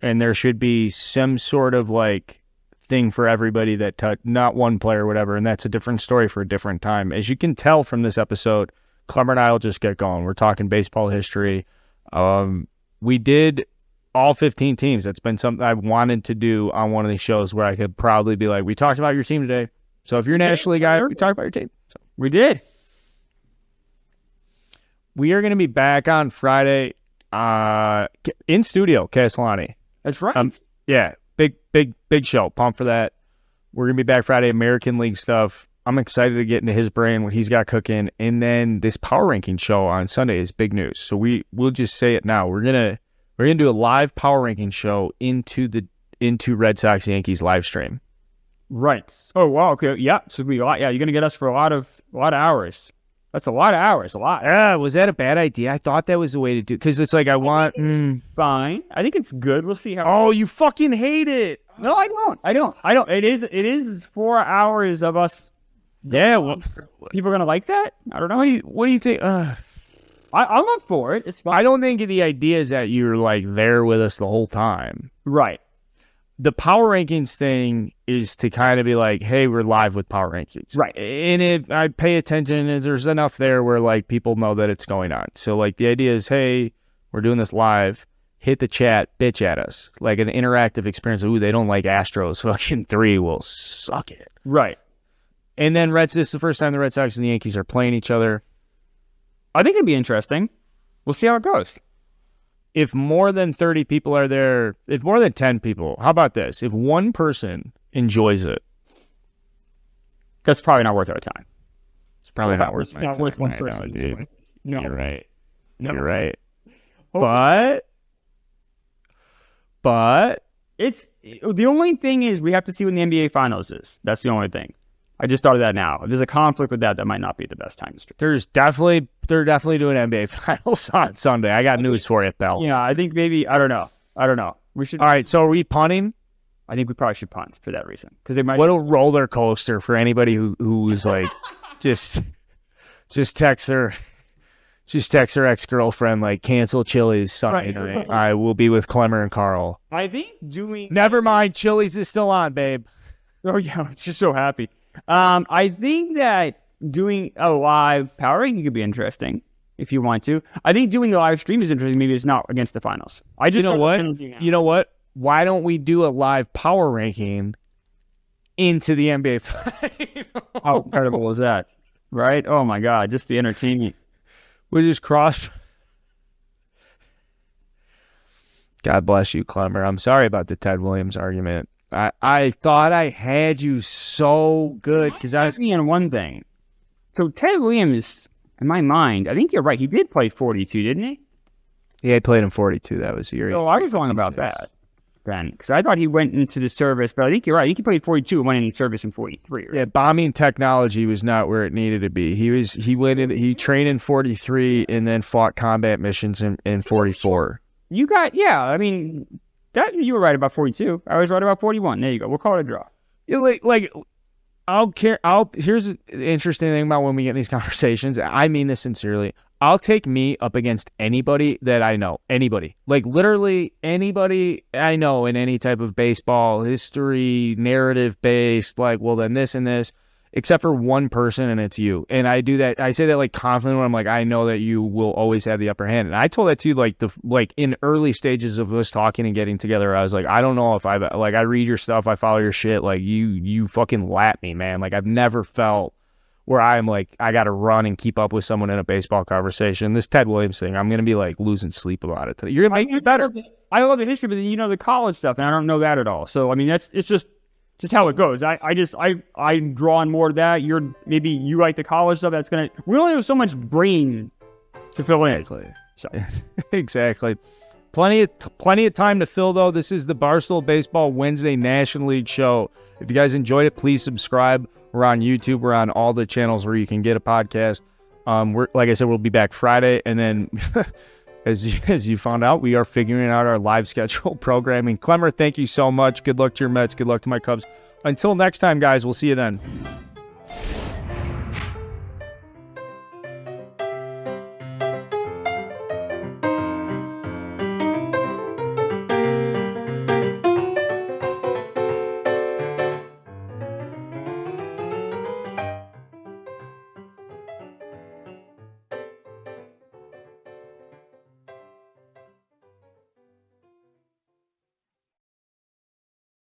[SPEAKER 1] and there should be some sort of like thing for everybody that not one player, whatever, and that's a different story for a different time. As you can tell from this episode, Klemmer and I will just get going. We're talking baseball history. We did all 15 teams. That's been something I've wanted to do on one of these shows where I could probably be like, we talked about your team today. So if you're a National League guy, we talked about your team. So
[SPEAKER 2] we did.
[SPEAKER 1] We are going to be back on Friday in studio, Castellani.
[SPEAKER 2] That's right.
[SPEAKER 1] Yeah, big show. Pumped for that. We're going to be back Friday, American League stuff. I'm excited to get into his brain, what he's got cooking. And then this power ranking show on Sunday is big news. So we'll just say it now. We're gonna do a live power ranking show into Red Sox Yankees live stream.
[SPEAKER 2] Right. Oh wow. Okay. Yeah. So you're gonna get us for a lot of hours. That's a lot of hours. A lot.
[SPEAKER 1] Yeah. Was that a bad idea? I thought that was the way to do. Because it's like
[SPEAKER 2] fine. I think it's good. We'll see how.
[SPEAKER 1] Oh, you fucking hate it.
[SPEAKER 2] No, I don't. It is 4 hours of us.
[SPEAKER 1] Yeah. Well,
[SPEAKER 2] people are gonna like that. I don't know.
[SPEAKER 1] What do you think?
[SPEAKER 2] I'm up for it. It's fine.
[SPEAKER 1] I don't think the idea is that you're like there with us the whole time.
[SPEAKER 2] Right.
[SPEAKER 1] The power rankings thing is to kind of be like, hey, we're live with power rankings.
[SPEAKER 2] Right.
[SPEAKER 1] And I pay attention, and there's enough there where like people know that it's going on. So like the idea is, hey, we're doing this live. Hit the chat, bitch at us. Like an interactive experience. Ooh, they don't like Astros. Fucking 3 will suck it.
[SPEAKER 2] Right.
[SPEAKER 1] And then this is the first time the Red Sox and the Yankees are playing each other.
[SPEAKER 2] I think it'd be interesting. We'll see how it goes.
[SPEAKER 1] If more than 30 people are there, if more than 10 people, how about this? If one person enjoys it,
[SPEAKER 2] that's probably not worth our time.
[SPEAKER 1] It's probably not worth my time.
[SPEAKER 2] It's not worth one person.
[SPEAKER 1] Dude.
[SPEAKER 2] No.
[SPEAKER 1] You're right.
[SPEAKER 2] No.
[SPEAKER 1] You're right. But
[SPEAKER 2] it's the only thing is we have to see when the NBA Finals is. That's the only thing. I just thought of that now. If there's a conflict with that might not be the best time to stream.
[SPEAKER 1] They're definitely doing NBA Finals on Sunday. I got news for you, pal.
[SPEAKER 2] Yeah, I think maybe I don't know. We should.
[SPEAKER 1] All right, so are we punting?
[SPEAKER 2] I think we probably should punt for that reason because they might.
[SPEAKER 1] What a roller coaster for anybody who's like just text her ex-girlfriend like cancel Chili's Sunday night. I will be with Klemmer and Carl.
[SPEAKER 2] I think doing.
[SPEAKER 1] Never mind, Chili's is still on, babe.
[SPEAKER 2] Oh yeah, I'm just so happy. I think that doing a live power ranking could be interesting if you want to. I think doing the live stream is interesting. Maybe it's not against the finals. You know what? Why don't we do a live power ranking into the NBA final? How incredible is that? Right? Oh my God! Just the entertainment.
[SPEAKER 1] We just cross. God bless you, Klemmer. I'm sorry about the Ted Williams argument. I thought I had you so good because I was
[SPEAKER 2] on one thing. So Ted Williams, in my mind, I think you're right. He did play 42, didn't he?
[SPEAKER 1] Yeah, he played in 42. That was the year.
[SPEAKER 2] Oh, I was wrong about that, Ben, because I thought he went into the service, but I think you're right. I think he played 42 and went into service in 43. Right?
[SPEAKER 1] Yeah, bombing technology was not where it needed to be. He trained in 43 and then fought combat missions in 44.
[SPEAKER 2] You were right about 42. I was right about 41. There you go. We'll call it a draw.
[SPEAKER 1] Yeah, here's the interesting thing about when we get in these conversations. I mean this sincerely. I'll take me up against anybody that I know. Anybody. Like literally anybody I know in any type of baseball, history, narrative based, like, well then this and this, except for one person, and it's you. And I do that. I say that like confidently when I'm like, I know that you will always have the upper hand. And I told that to you like in early stages of us talking and getting together. I was like, I don't know if I read your stuff, I follow your shit. Like you fucking lap me, man. Like I've never felt where I'm like, I got to run and keep up with someone in a baseball conversation. This Ted Williams thing, I'm going to be like losing sleep about it today. You're going to make me better.
[SPEAKER 2] I love the history, but then you know the college stuff, and I don't know that at all. So, I mean, it's just how it goes. I'm drawn more to that. Maybe you like the college stuff. We only have so much brain to fill in.
[SPEAKER 1] Exactly. So. Exactly. Plenty of time to fill, though. This is the Barstool Baseball Wednesday National League show. If you guys enjoyed it, please subscribe. We're on YouTube. We're on all the channels where you can get a podcast. Like I said, we'll be back Friday. And then, as you found out, we are figuring out our live schedule programming. Klemmer, thank you so much. Good luck to your Mets. Good luck to my Cubs. Until next time, guys, we'll see you then.